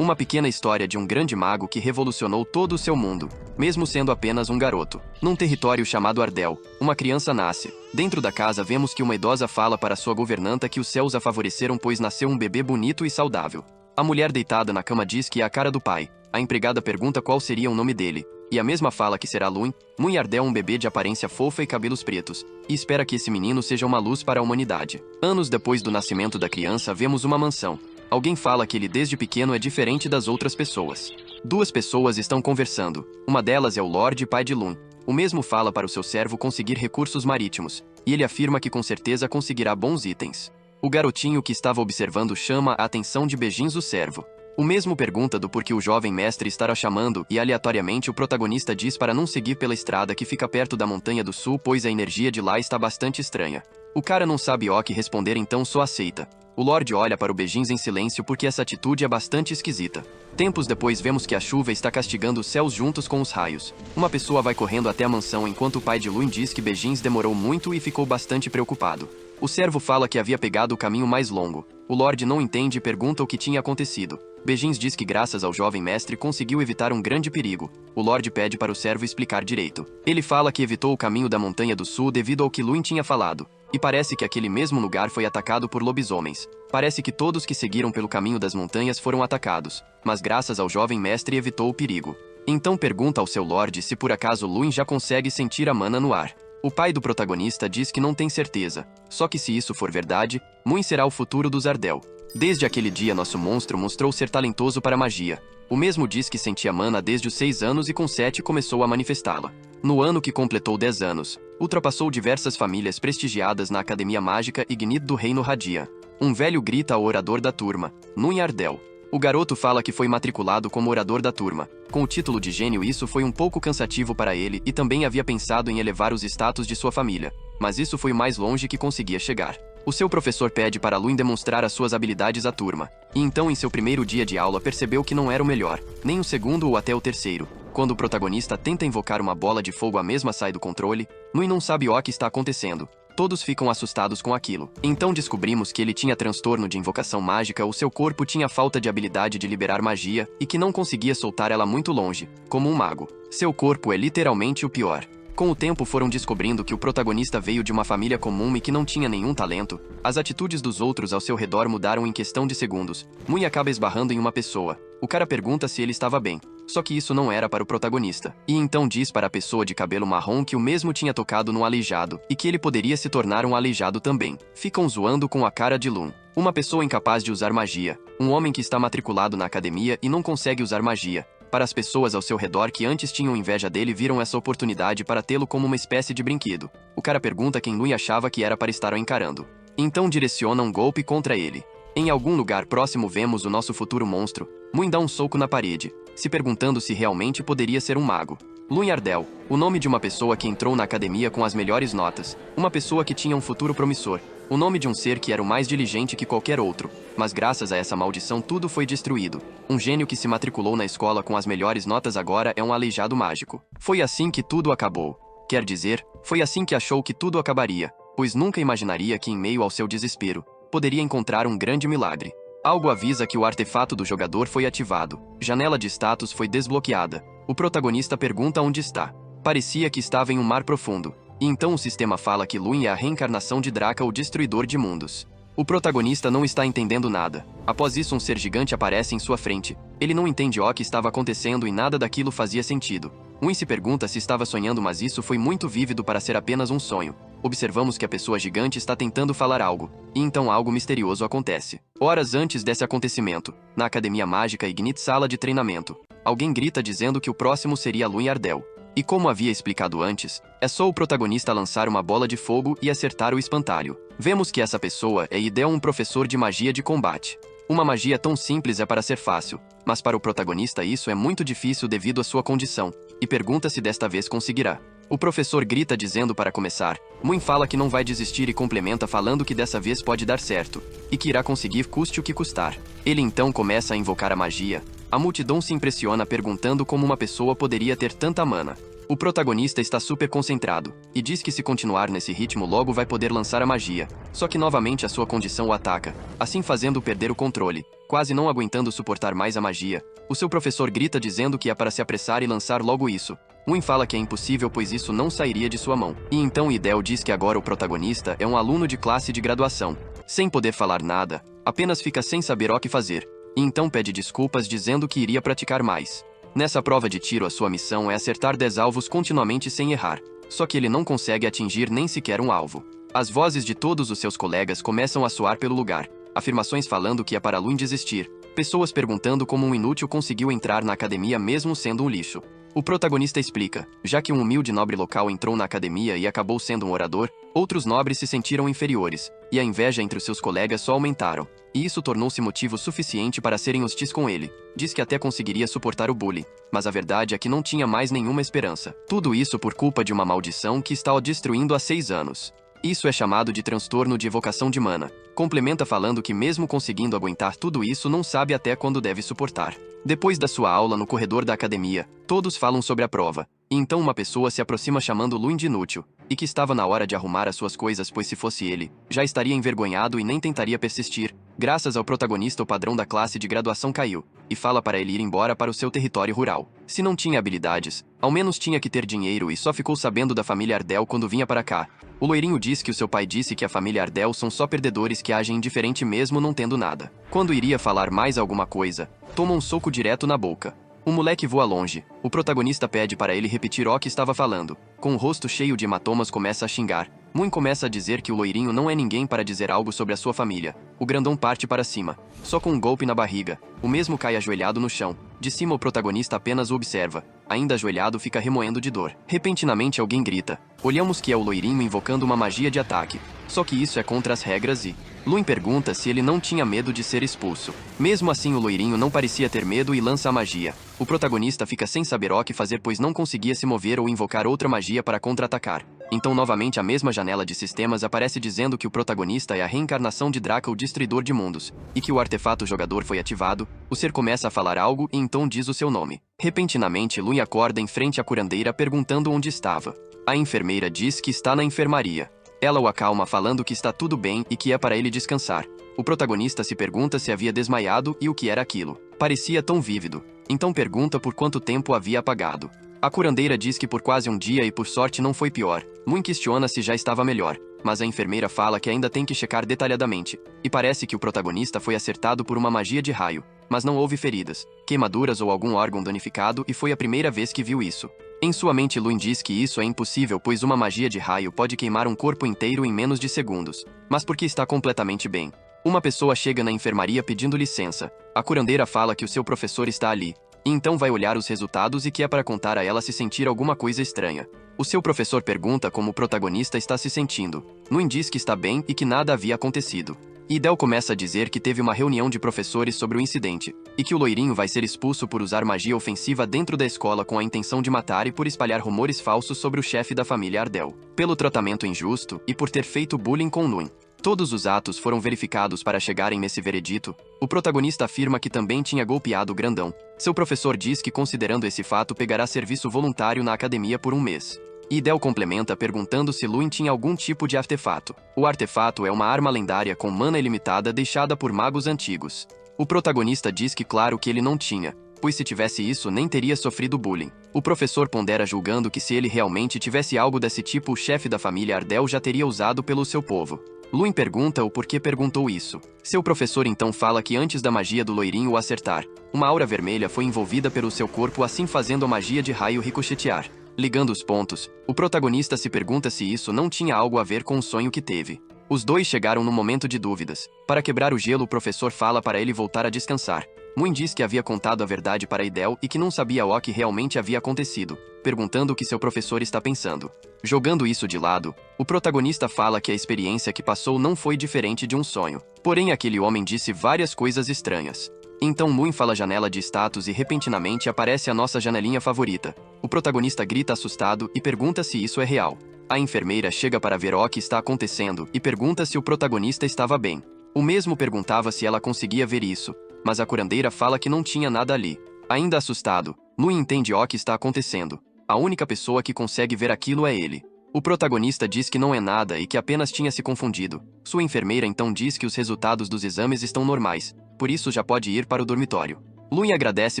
Uma pequena história de um grande mago que revolucionou todo o seu mundo, mesmo sendo apenas um garoto. Num território chamado Ardell, uma criança nasce. Dentro da casa vemos que uma idosa fala para sua governanta que os céus a favoreceram pois nasceu um bebê bonito e saudável. A mulher deitada na cama diz que é a cara do pai. A empregada pergunta qual seria o nome dele. E a mesma fala que será Luin. Luin Ardell, um bebê de aparência fofa e cabelos pretos, e espera que esse menino seja uma luz para a humanidade. Anos depois do nascimento da criança, vemos uma mansão. Alguém fala que ele desde pequeno é diferente das outras pessoas. Duas pessoas estão conversando. Uma delas é o Lorde Pai de Luin. O mesmo fala para o seu servo conseguir recursos marítimos, e ele afirma que com certeza conseguirá bons itens. O garotinho que estava observando chama a atenção de Begins, o servo. O mesmo pergunta do porquê o jovem mestre estará chamando e aleatoriamente o protagonista diz para não seguir pela estrada que fica perto da Montanha do Sul pois a energia de lá está bastante estranha. O cara não sabe o que responder então só aceita. O Lorde olha para o Begins em silêncio porque essa atitude é bastante esquisita. Tempos depois vemos que a chuva está castigando os céus juntos com os raios. Uma pessoa vai correndo até a mansão enquanto o pai de Luin diz que Begins demorou muito e ficou bastante preocupado. O servo fala que havia pegado o caminho mais longo. O Lorde não entende e pergunta o que tinha acontecido. Begins diz que graças ao jovem mestre conseguiu evitar um grande perigo. O Lorde pede para o servo explicar direito. Ele fala que evitou o caminho da Montanha do Sul devido ao que Luin tinha falado. E parece que aquele mesmo lugar foi atacado por lobisomens. Parece que todos que seguiram pelo caminho das montanhas foram atacados, mas graças ao jovem mestre evitou o perigo. Então pergunta ao seu Lorde se por acaso Luin já consegue sentir a mana no ar. O pai do protagonista diz que não tem certeza, só que se isso for verdade, Luin será o futuro dos Ardell. Desde aquele dia nosso monstro mostrou ser talentoso para magia. O mesmo diz que sentia mana desde os 6 anos e com 7 começou a manifestá-la. No ano que completou 10 anos, ultrapassou diversas famílias prestigiadas na Academia Mágica Ignite do Reino Radiant. Um velho grita ao orador da turma, Luin Ardell. O garoto fala que foi matriculado como orador da turma. Com o título de gênio isso foi um pouco cansativo para ele e também havia pensado em elevar os status de sua família. Mas isso foi o mais longe que conseguia chegar. O seu professor pede para Luin demonstrar as suas habilidades à turma. E então em seu primeiro dia de aula percebeu que não era o melhor, nem o segundo ou até o terceiro. Quando o protagonista tenta invocar uma bola de fogo a mesma sai do controle, Luin não sabe o que está acontecendo. Todos ficam assustados com aquilo. Então descobrimos que ele tinha transtorno de invocação mágica ou seu corpo tinha falta de habilidade de liberar magia e que não conseguia soltar ela muito longe, como um mago. Seu corpo é literalmente o pior. Com o tempo foram descobrindo que o protagonista veio de uma família comum e que não tinha nenhum talento. As atitudes dos outros ao seu redor mudaram em questão de segundos. Luin acaba esbarrando em uma pessoa. O cara pergunta se ele estava bem. Só que isso não era para o protagonista. E então diz para a pessoa de cabelo marrom que o mesmo tinha tocado no aleijado e que ele poderia se tornar um aleijado também. Ficam zoando com a cara de Luin. Uma pessoa incapaz de usar magia. Um homem que está matriculado na academia e não consegue usar magia. Para as pessoas ao seu redor que antes tinham inveja dele viram essa oportunidade para tê-lo como uma espécie de brinquedo. O cara pergunta quem Luin achava que era para estar o encarando. Então direciona um golpe contra ele. Em algum lugar próximo vemos o nosso futuro monstro. Luin dá um soco na parede, se perguntando se realmente poderia ser um mago. Luin Ardell, o nome de uma pessoa que entrou na academia com as melhores notas. Uma pessoa que tinha um futuro promissor. O nome de um ser que era o mais diligente que qualquer outro. Mas graças a essa maldição tudo foi destruído. Um gênio que se matriculou na escola com as melhores notas agora é um aleijado mágico. Foi assim que tudo acabou. Quer dizer, foi assim que achou que tudo acabaria, pois nunca imaginaria que em meio ao seu desespero, poderia encontrar um grande milagre. Algo avisa que o artefato do jogador foi ativado. Janela de status foi desbloqueada. O protagonista pergunta onde está. Parecia que estava em um mar profundo. E então o sistema fala que Luin é a reencarnação de Draka, o destruidor de mundos. O protagonista não está entendendo nada. Após isso um ser gigante aparece em sua frente. Ele não entende o que estava acontecendo e nada daquilo fazia sentido. Luin se pergunta se estava sonhando, mas isso foi muito vívido para ser apenas um sonho. Observamos que a pessoa gigante está tentando falar algo, e então algo misterioso acontece. Horas antes desse acontecimento, na Academia Mágica Ignite Sala de Treinamento, alguém grita dizendo que o próximo seria Luin Ardell. E como havia explicado antes, é só o protagonista lançar uma bola de fogo e acertar o espantalho. Vemos que essa pessoa é Idel, um professor de magia de combate. Uma magia tão simples é para ser fácil, mas para o protagonista isso é muito difícil devido à sua condição, e pergunta se desta vez conseguirá. O professor grita dizendo para começar. Luin fala que não vai desistir e complementa falando que dessa vez pode dar certo, e que irá conseguir custe o que custar. Ele então começa a invocar a magia. A multidão se impressiona perguntando como uma pessoa poderia ter tanta mana. O protagonista está super concentrado, e diz que se continuar nesse ritmo logo vai poder lançar a magia. Só que novamente a sua condição o ataca, assim fazendo-o perder o controle. Quase não aguentando suportar mais a magia, o seu professor grita dizendo que é para se apressar e lançar logo isso. Win fala que é impossível pois isso não sairia de sua mão. E então Idel diz que agora o protagonista é um aluno de classe de graduação. Sem poder falar nada, apenas fica sem saber o que fazer. E então pede desculpas dizendo que iria praticar mais. Nessa prova de tiro a sua missão é acertar 10 alvos continuamente sem errar. Só que ele não consegue atingir nem sequer um alvo. As vozes de todos os seus colegas começam a soar pelo lugar. Afirmações falando que é para Luin desistir. Pessoas perguntando como um inútil conseguiu entrar na academia mesmo sendo um lixo. O protagonista explica, já que um humilde nobre local entrou na academia e acabou sendo um orador, outros nobres se sentiram inferiores, e a inveja entre os seus colegas só aumentaram. E isso tornou-se motivo suficiente para serem hostis com ele. Diz que até conseguiria suportar o bullying, mas a verdade é que não tinha mais nenhuma esperança. Tudo isso por culpa de uma maldição que está o destruindo há 6 anos. Isso é chamado de transtorno de evocação de mana. Complementa falando que mesmo conseguindo aguentar tudo isso não sabe até quando deve suportar. Depois da sua aula no corredor da academia, todos falam sobre a prova. E então uma pessoa se aproxima chamando Luin de inútil, e que estava na hora de arrumar as suas coisas pois se fosse ele, já estaria envergonhado e nem tentaria persistir. Graças ao protagonista o padrão da classe de graduação caiu, e fala para ele ir embora para o seu território rural. Se não tinha habilidades, ao menos tinha que ter dinheiro e só ficou sabendo da família Ardell quando vinha para cá. O loirinho diz que o seu pai disse que a família Ardell são só perdedores que agem indiferente mesmo não tendo nada. Quando iria falar mais alguma coisa, toma um soco direto na boca. O moleque voa longe. O protagonista pede para ele repetir o que estava falando. Com o rosto cheio de hematomas começa a xingar. Moon começa a dizer que o loirinho não é ninguém para dizer algo sobre a sua família. O grandão parte para cima, só com um golpe na barriga. O mesmo cai ajoelhado no chão. De cima o protagonista apenas o observa. Ainda ajoelhado fica remoendo de dor. Repentinamente alguém grita. Olhamos que é o loirinho invocando uma magia de ataque. Só que isso é contra as regras e... Luin pergunta se ele não tinha medo de ser expulso. Mesmo assim o loirinho não parecia ter medo e lança a magia. O protagonista fica sem saber o que fazer pois não conseguia se mover ou invocar outra magia para contra-atacar. Então novamente a mesma janela de sistemas aparece dizendo que o protagonista é a reencarnação de Draca, o Destruidor de Mundos, e que o artefato jogador foi ativado. O ser começa a falar algo e então diz o seu nome. Repentinamente Luin acorda em frente à curandeira perguntando onde estava. A enfermeira diz que está na enfermaria. Ela o acalma falando que está tudo bem e que é para ele descansar. O protagonista se pergunta se havia desmaiado e o que era aquilo. Parecia tão vívido. Então pergunta por quanto tempo havia apagado. A curandeira diz que por quase um dia e por sorte não foi pior. Moon questiona se já estava melhor, mas a enfermeira fala que ainda tem que checar detalhadamente. E parece que o protagonista foi acertado por uma magia de raio, mas não houve feridas, queimaduras ou algum órgão danificado e foi a primeira vez que viu isso. Em sua mente Luin diz que isso é impossível pois uma magia de raio pode queimar um corpo inteiro em menos de segundos. Mas porque está completamente bem. Uma pessoa chega na enfermaria pedindo licença. A curandeira fala que o seu professor está ali. E então vai olhar os resultados e que é para contar a ela se sentir alguma coisa estranha. O seu professor pergunta como o protagonista está se sentindo. Luin diz que está bem e que nada havia acontecido. Idel começa a dizer que teve uma reunião de professores sobre o incidente, e que o loirinho vai ser expulso por usar magia ofensiva dentro da escola com a intenção de matar e por espalhar rumores falsos sobre o chefe da família Ardell, pelo tratamento injusto e por ter feito bullying com Luin. Todos os atos foram verificados para chegarem nesse veredito. O protagonista afirma que também tinha golpeado o grandão. Seu professor diz que considerando esse fato pegará serviço voluntário na academia por um mês. Idel complementa perguntando se Luin tinha algum tipo de artefato. O artefato é uma arma lendária com mana ilimitada deixada por magos antigos. O protagonista diz que claro que ele não tinha, pois se tivesse isso nem teria sofrido bullying. O professor pondera julgando que se ele realmente tivesse algo desse tipo o chefe da família Ardell já teria usado pelo seu povo. Luin pergunta o porquê perguntou isso. Seu professor então fala que antes da magia do loirinho o acertar, uma aura vermelha foi envolvida pelo seu corpo assim fazendo a magia de raio ricochetear. Ligando os pontos, o protagonista se pergunta se isso não tinha algo a ver com o sonho que teve. Os dois chegaram num momento de dúvidas. Para quebrar o gelo o professor fala para ele voltar a descansar. Moon diz que havia contado a verdade para Idel e que não sabia o que realmente havia acontecido, perguntando o que seu professor está pensando. Jogando isso de lado, o protagonista fala que a experiência que passou não foi diferente de um sonho. Porém aquele homem disse várias coisas estranhas. Então Moon fala janela de status e repentinamente aparece a nossa janelinha favorita. O protagonista grita assustado e pergunta se isso é real. A enfermeira chega para ver o que está acontecendo e pergunta se o protagonista estava bem. O mesmo perguntava se ela conseguia ver isso, mas a curandeira fala que não tinha nada ali. Ainda assustado, Moon entende o que está acontecendo. A única pessoa que consegue ver aquilo é ele. O protagonista diz que não é nada e que apenas tinha se confundido. Sua enfermeira então diz que os resultados dos exames estão normais, por isso já pode ir para o dormitório. Luin agradece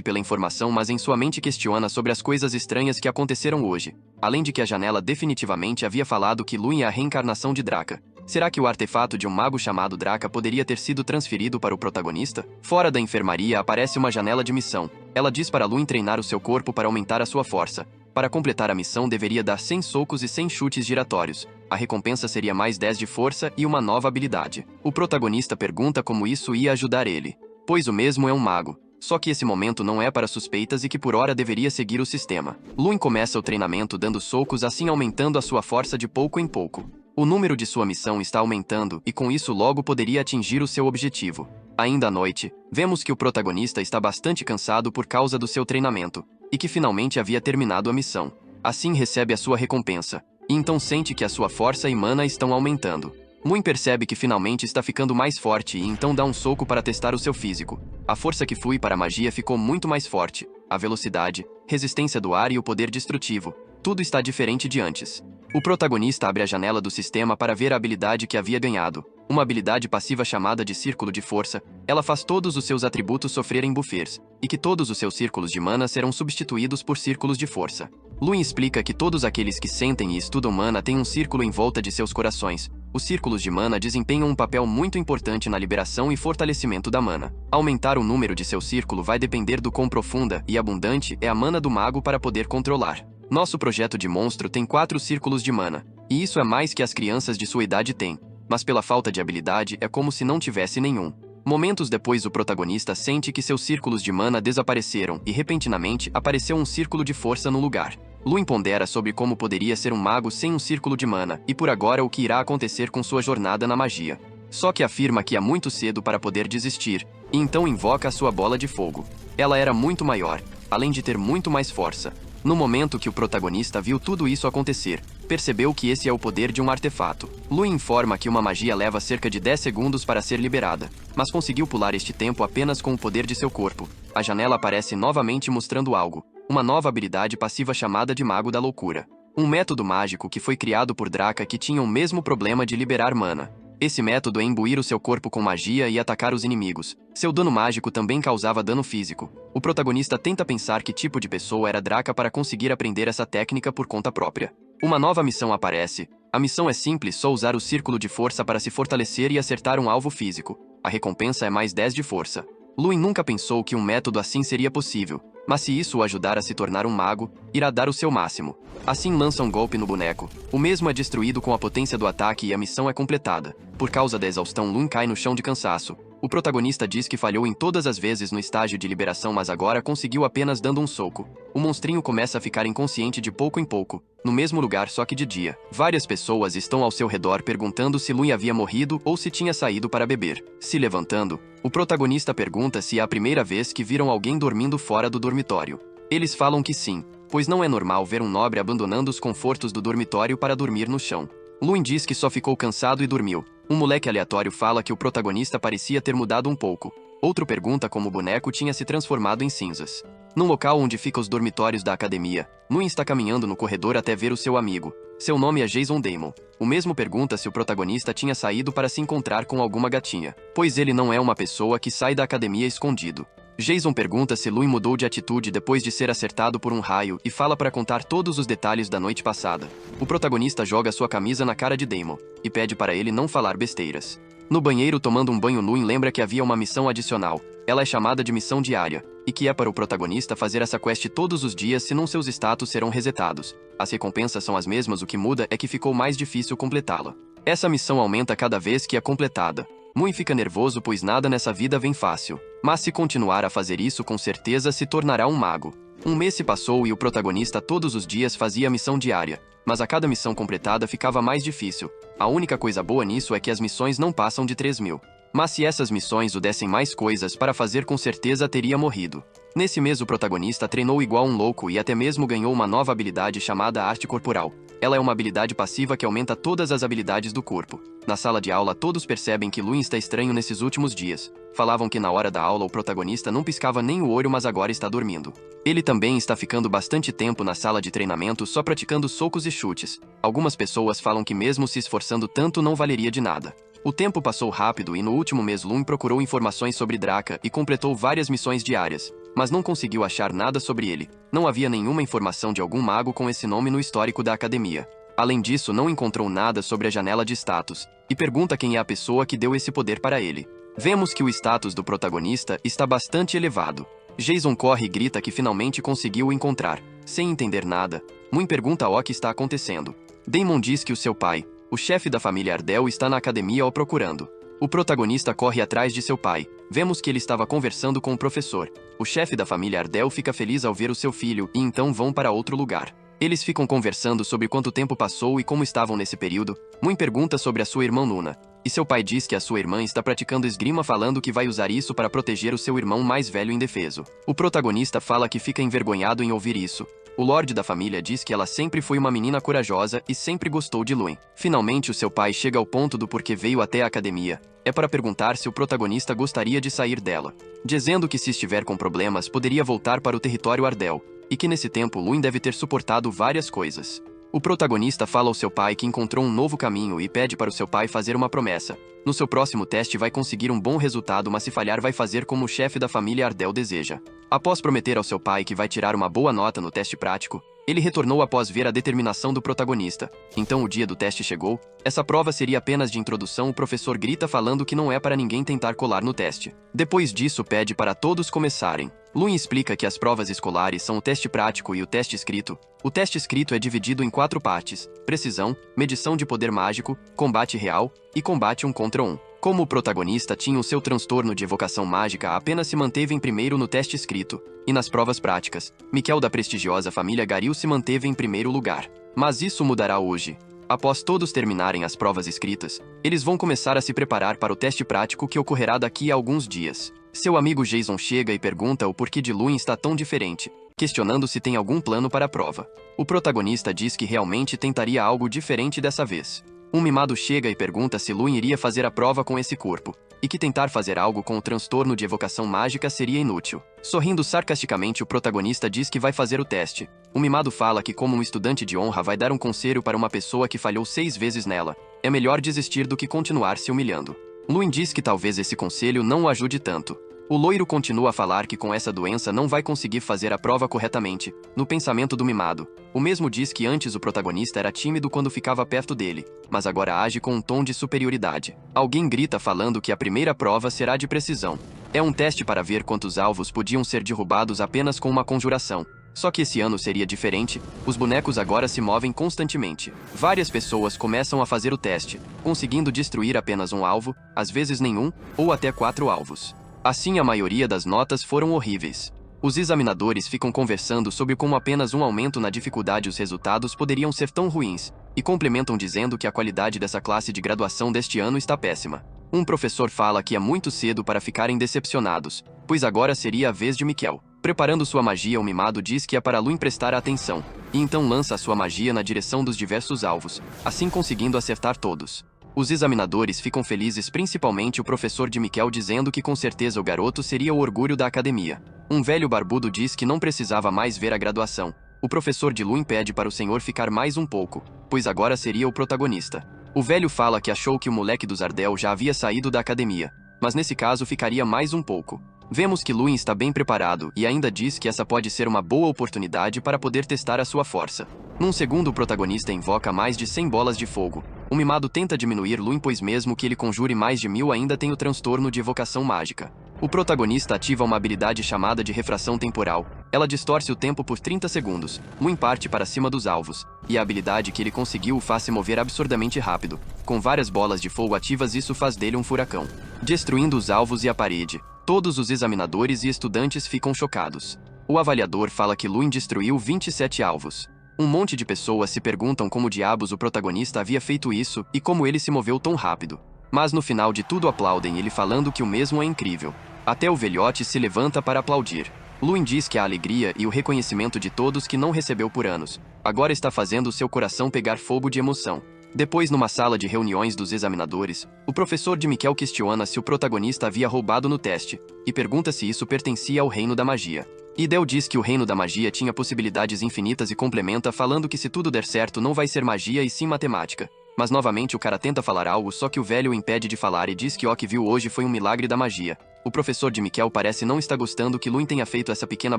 pela informação, mas em sua mente questiona sobre as coisas estranhas que aconteceram hoje. Além de que a janela definitivamente havia falado que Luin é a reencarnação de Draka. Será que o artefato de um mago chamado Draka poderia ter sido transferido para o protagonista? Fora da enfermaria aparece uma janela de missão. Ela diz para Luin treinar o seu corpo para aumentar a sua força. Para completar a missão deveria dar 100 socos e 100 chutes giratórios. A recompensa seria mais 10 de força e uma nova habilidade. O protagonista pergunta como isso ia ajudar ele. Pois o mesmo é um mago. Só que esse momento não é para suspeitas e que por hora deveria seguir o sistema. Luin começa o treinamento dando socos, assim aumentando a sua força de pouco em pouco. O número de sua missão está aumentando e com isso logo poderia atingir o seu objetivo. Ainda à noite, vemos que o protagonista está bastante cansado por causa do seu treinamento, e que finalmente havia terminado a missão. Assim recebe a sua recompensa, e então sente que a sua força e mana estão aumentando. Luin percebe que finalmente está ficando mais forte e então dá um soco para testar o seu físico. A força que flui para a magia ficou muito mais forte. A velocidade, resistência do ar e o poder destrutivo. Tudo está diferente de antes. O protagonista abre a janela do sistema para ver a habilidade que havia ganhado. Uma habilidade passiva chamada de Círculo de Força. Ela faz todos os seus atributos sofrerem buffers, e que todos os seus círculos de mana serão substituídos por círculos de força. Luin explica que todos aqueles que sentem e estudam mana têm um círculo em volta de seus corações. Os círculos de mana desempenham um papel muito importante na liberação e fortalecimento da mana. Aumentar o número de seu círculo vai depender do quão profunda e abundante é a mana do mago para poder controlar. Nosso projeto de monstro tem 4 círculos de mana, e isso é mais que as crianças de sua idade têm, mas pela falta de habilidade é como se não tivesse nenhum. Momentos depois o protagonista sente que seus círculos de mana desapareceram e repentinamente apareceu um círculo de força no lugar. Luin pondera sobre como poderia ser um mago sem um círculo de mana e por agora o que irá acontecer com sua jornada na magia. Só que afirma que é muito cedo para poder desistir, e então invoca a sua bola de fogo. Ela era muito maior, além de ter muito mais força. No momento que o protagonista viu tudo isso acontecer, percebeu que esse é o poder de um artefato. Luin informa que uma magia leva cerca de 10 segundos para ser liberada, mas conseguiu pular este tempo apenas com o poder de seu corpo. A janela aparece novamente mostrando algo, uma nova habilidade passiva chamada de Mago da Loucura. Um método mágico que foi criado por Draka que tinha o mesmo problema de liberar mana. Esse método é imbuir o seu corpo com magia e atacar os inimigos. Seu dano mágico também causava dano físico. O protagonista tenta pensar que tipo de pessoa era Draka para conseguir aprender essa técnica por conta própria. Uma nova missão aparece. A missão é simples, só usar o círculo de força para se fortalecer e acertar um alvo físico. A recompensa é mais 10 de força. Luin nunca pensou que um método assim seria possível, mas se isso o ajudar a se tornar um mago, irá dar o seu máximo. Assim lança um golpe no boneco. O mesmo é destruído com a potência do ataque e a missão é completada. Por causa da exaustão, Luin cai no chão de cansaço. O protagonista diz que falhou em todas as vezes no estágio de liberação, mas agora conseguiu apenas dando um soco. O monstrinho começa a ficar inconsciente de pouco em pouco, no mesmo lugar só que de dia. Várias pessoas estão ao seu redor perguntando se Luin havia morrido ou se tinha saído para beber. Se levantando, o protagonista pergunta se é a primeira vez que viram alguém dormindo fora do dormitório. Eles falam que sim, pois não é normal ver um nobre abandonando os confortos do dormitório para dormir no chão. Luin diz que só ficou cansado e dormiu. Um moleque aleatório fala que o protagonista parecia ter mudado um pouco. Outro pergunta como o boneco tinha se transformado em cinzas. Num local onde ficam os dormitórios da academia, Luin está caminhando no corredor até ver o seu amigo. Seu nome é Jason Damon. O mesmo pergunta se o protagonista tinha saído para se encontrar com alguma gatinha, pois ele não é uma pessoa que sai da academia escondido. Jason pergunta se Luin mudou de atitude depois de ser acertado por um raio e fala para contar todos os detalhes da noite passada. O protagonista joga sua camisa na cara de Damon e pede para ele não falar besteiras. No banheiro tomando um banho, Luin lembra que havia uma missão adicional. Ela é chamada de missão diária, e que é para o protagonista fazer essa quest todos os dias, senão seus status serão resetados. As recompensas são as mesmas, o que muda é que ficou mais difícil completá-la. Essa missão aumenta cada vez que é completada. Luin fica nervoso pois nada nessa vida vem fácil. Mas se continuar a fazer isso, com certeza se tornará um mago. Um mês se passou e o protagonista todos os dias fazia a missão diária, mas a cada missão completada ficava mais difícil. A única coisa boa nisso é que as missões não passam de 3.000. Mas se essas missões o dessem mais coisas para fazer, com certeza teria morrido. Nesse mês o protagonista treinou igual um louco e até mesmo ganhou uma nova habilidade chamada Arte Corporal. Ela é uma habilidade passiva que aumenta todas as habilidades do corpo. Na sala de aula todos percebem que Luin está estranho nesses últimos dias. Falavam que na hora da aula o protagonista não piscava nem o olho, mas agora está dormindo. Ele também está ficando bastante tempo na sala de treinamento só praticando socos e chutes. Algumas pessoas falam que mesmo se esforçando tanto não valeria de nada. O tempo passou rápido e no último mês Lun procurou informações sobre Draka e completou várias missões diárias, mas não conseguiu achar nada sobre ele. Não havia nenhuma informação de algum mago com esse nome no histórico da academia. Além disso, não encontrou nada sobre a janela de status, e pergunta quem é a pessoa que deu esse poder para ele. Vemos que o status do protagonista está bastante elevado. Jason corre e grita que finalmente conseguiu o encontrar. Sem entender nada, Moon pergunta o que está acontecendo. Damon diz que o seu pai, o chefe da família Ardell, está na academia o procurando. O protagonista corre atrás de seu pai. Vemos que ele estava conversando com o professor. O chefe da família Ardell fica feliz ao ver o seu filho e então vão para outro lugar. Eles ficam conversando sobre quanto tempo passou e como estavam nesse período. Moon pergunta sobre a sua irmã Luna. E seu pai diz que a sua irmã está praticando esgrima, falando que vai usar isso para proteger o seu irmão mais velho indefeso. O protagonista fala que fica envergonhado em ouvir isso. O Lorde da família diz que ela sempre foi uma menina corajosa e sempre gostou de Luen. Finalmente o seu pai chega ao ponto do porquê veio até a academia. É para perguntar se o protagonista gostaria de sair dela, dizendo que se estiver com problemas poderia voltar para o território Ardell, e que nesse tempo Luen deve ter suportado várias coisas. O protagonista fala ao seu pai que encontrou um novo caminho e pede para o seu pai fazer uma promessa. No seu próximo teste vai conseguir um bom resultado, mas se falhar vai fazer como o chefe da família Ardell deseja. Após prometer ao seu pai que vai tirar uma boa nota no teste prático, ele retornou após ver a determinação do protagonista. Então o dia do teste chegou. Essa prova seria apenas de introdução. O professor grita falando que não é para ninguém tentar colar no teste. Depois disso pede para todos começarem. Luen explica que as provas escolares são o teste prático e o teste escrito. O teste escrito é dividido em 4 partes: precisão, medição de poder mágico, combate real e combate 1 contra 1. Como o protagonista tinha o seu transtorno de evocação mágica, apenas se manteve em primeiro no teste escrito, e nas provas práticas, Mikkel da prestigiosa família Garil se manteve em primeiro lugar. Mas isso mudará hoje. Após todos terminarem as provas escritas, eles vão começar a se preparar para o teste prático que ocorrerá daqui a alguns dias. Seu amigo Jason chega e pergunta o porquê de Luen está tão diferente, questionando se tem algum plano para a prova. O protagonista diz que realmente tentaria algo diferente dessa vez. Um mimado chega e pergunta se Luen iria fazer a prova com esse corpo, e que tentar fazer algo com o transtorno de evocação mágica seria inútil. Sorrindo sarcasticamente, o protagonista diz que vai fazer o teste. O mimado fala que, como um estudante de honra, vai dar um conselho para uma pessoa que falhou 6 vezes nela. É melhor desistir do que continuar se humilhando. Luen diz que talvez esse conselho não o ajude tanto. O loiro continua a falar que com essa doença não vai conseguir fazer a prova corretamente. No pensamento do mimado, o mesmo diz que antes o protagonista era tímido quando ficava perto dele, mas agora age com um tom de superioridade. Alguém grita falando que a primeira prova será de precisão. É um teste para ver quantos alvos podiam ser derrubados apenas com uma conjuração. Só que esse ano seria diferente, os bonecos agora se movem constantemente. Várias pessoas começam a fazer o teste, conseguindo destruir apenas um alvo, às vezes nenhum, ou até 4 alvos. Assim, a maioria das notas foram horríveis. Os examinadores ficam conversando sobre como apenas um aumento na dificuldade os resultados poderiam ser tão ruins, e complementam dizendo que a qualidade dessa classe de graduação deste ano está péssima. Um professor fala que é muito cedo para ficarem decepcionados, pois agora seria a vez de Mikkel. Preparando sua magia, o mimado diz que é para Luen prestar atenção, e então lança a sua magia na direção dos diversos alvos, assim conseguindo acertar todos. Os examinadores ficam felizes, principalmente o professor de Mikkel, dizendo que com certeza o garoto seria o orgulho da academia. Um velho barbudo diz que não precisava mais ver a graduação. O professor de Luen pede para o senhor ficar mais um pouco, pois agora seria o protagonista. O velho fala que achou que o moleque dos Ardell já havia saído da academia, mas nesse caso ficaria mais um pouco. Vemos que Luen está bem preparado e ainda diz que essa pode ser uma boa oportunidade para poder testar a sua força. Num segundo, o protagonista invoca mais de 100 bolas de fogo. O mimado tenta diminuir Luen, pois mesmo que ele conjure mais de 1000 ainda tem o transtorno de evocação mágica. O protagonista ativa uma habilidade chamada de refração temporal. Ela distorce o tempo por 30 segundos. Luen parte para cima dos alvos, e a habilidade que ele conseguiu o faz se mover absurdamente rápido. Com várias bolas de fogo ativas, isso faz dele um furacão, destruindo os alvos e a parede. Todos os examinadores e estudantes ficam chocados. O avaliador fala que Luen destruiu 27 alvos. Um monte de pessoas se perguntam como diabos o protagonista havia feito isso e como ele se moveu tão rápido. Mas no final de tudo aplaudem ele, falando que o mesmo é incrível. Até o velhote se levanta para aplaudir. Luen diz que a alegria e o reconhecimento de todos que não recebeu por anos agora está fazendo seu coração pegar fogo de emoção. Depois, numa sala de reuniões dos examinadores, o professor de Mikkel questiona se o protagonista havia roubado no teste, e pergunta se isso pertencia ao reino da magia. Idel diz que o reino da magia tinha possibilidades infinitas e complementa falando que se tudo der certo não vai ser magia e sim matemática. Mas novamente o cara tenta falar algo, só que o velho o impede de falar e diz que o que viu hoje foi um milagre da magia. O professor de Miquel parece não estar gostando que Luin tenha feito essa pequena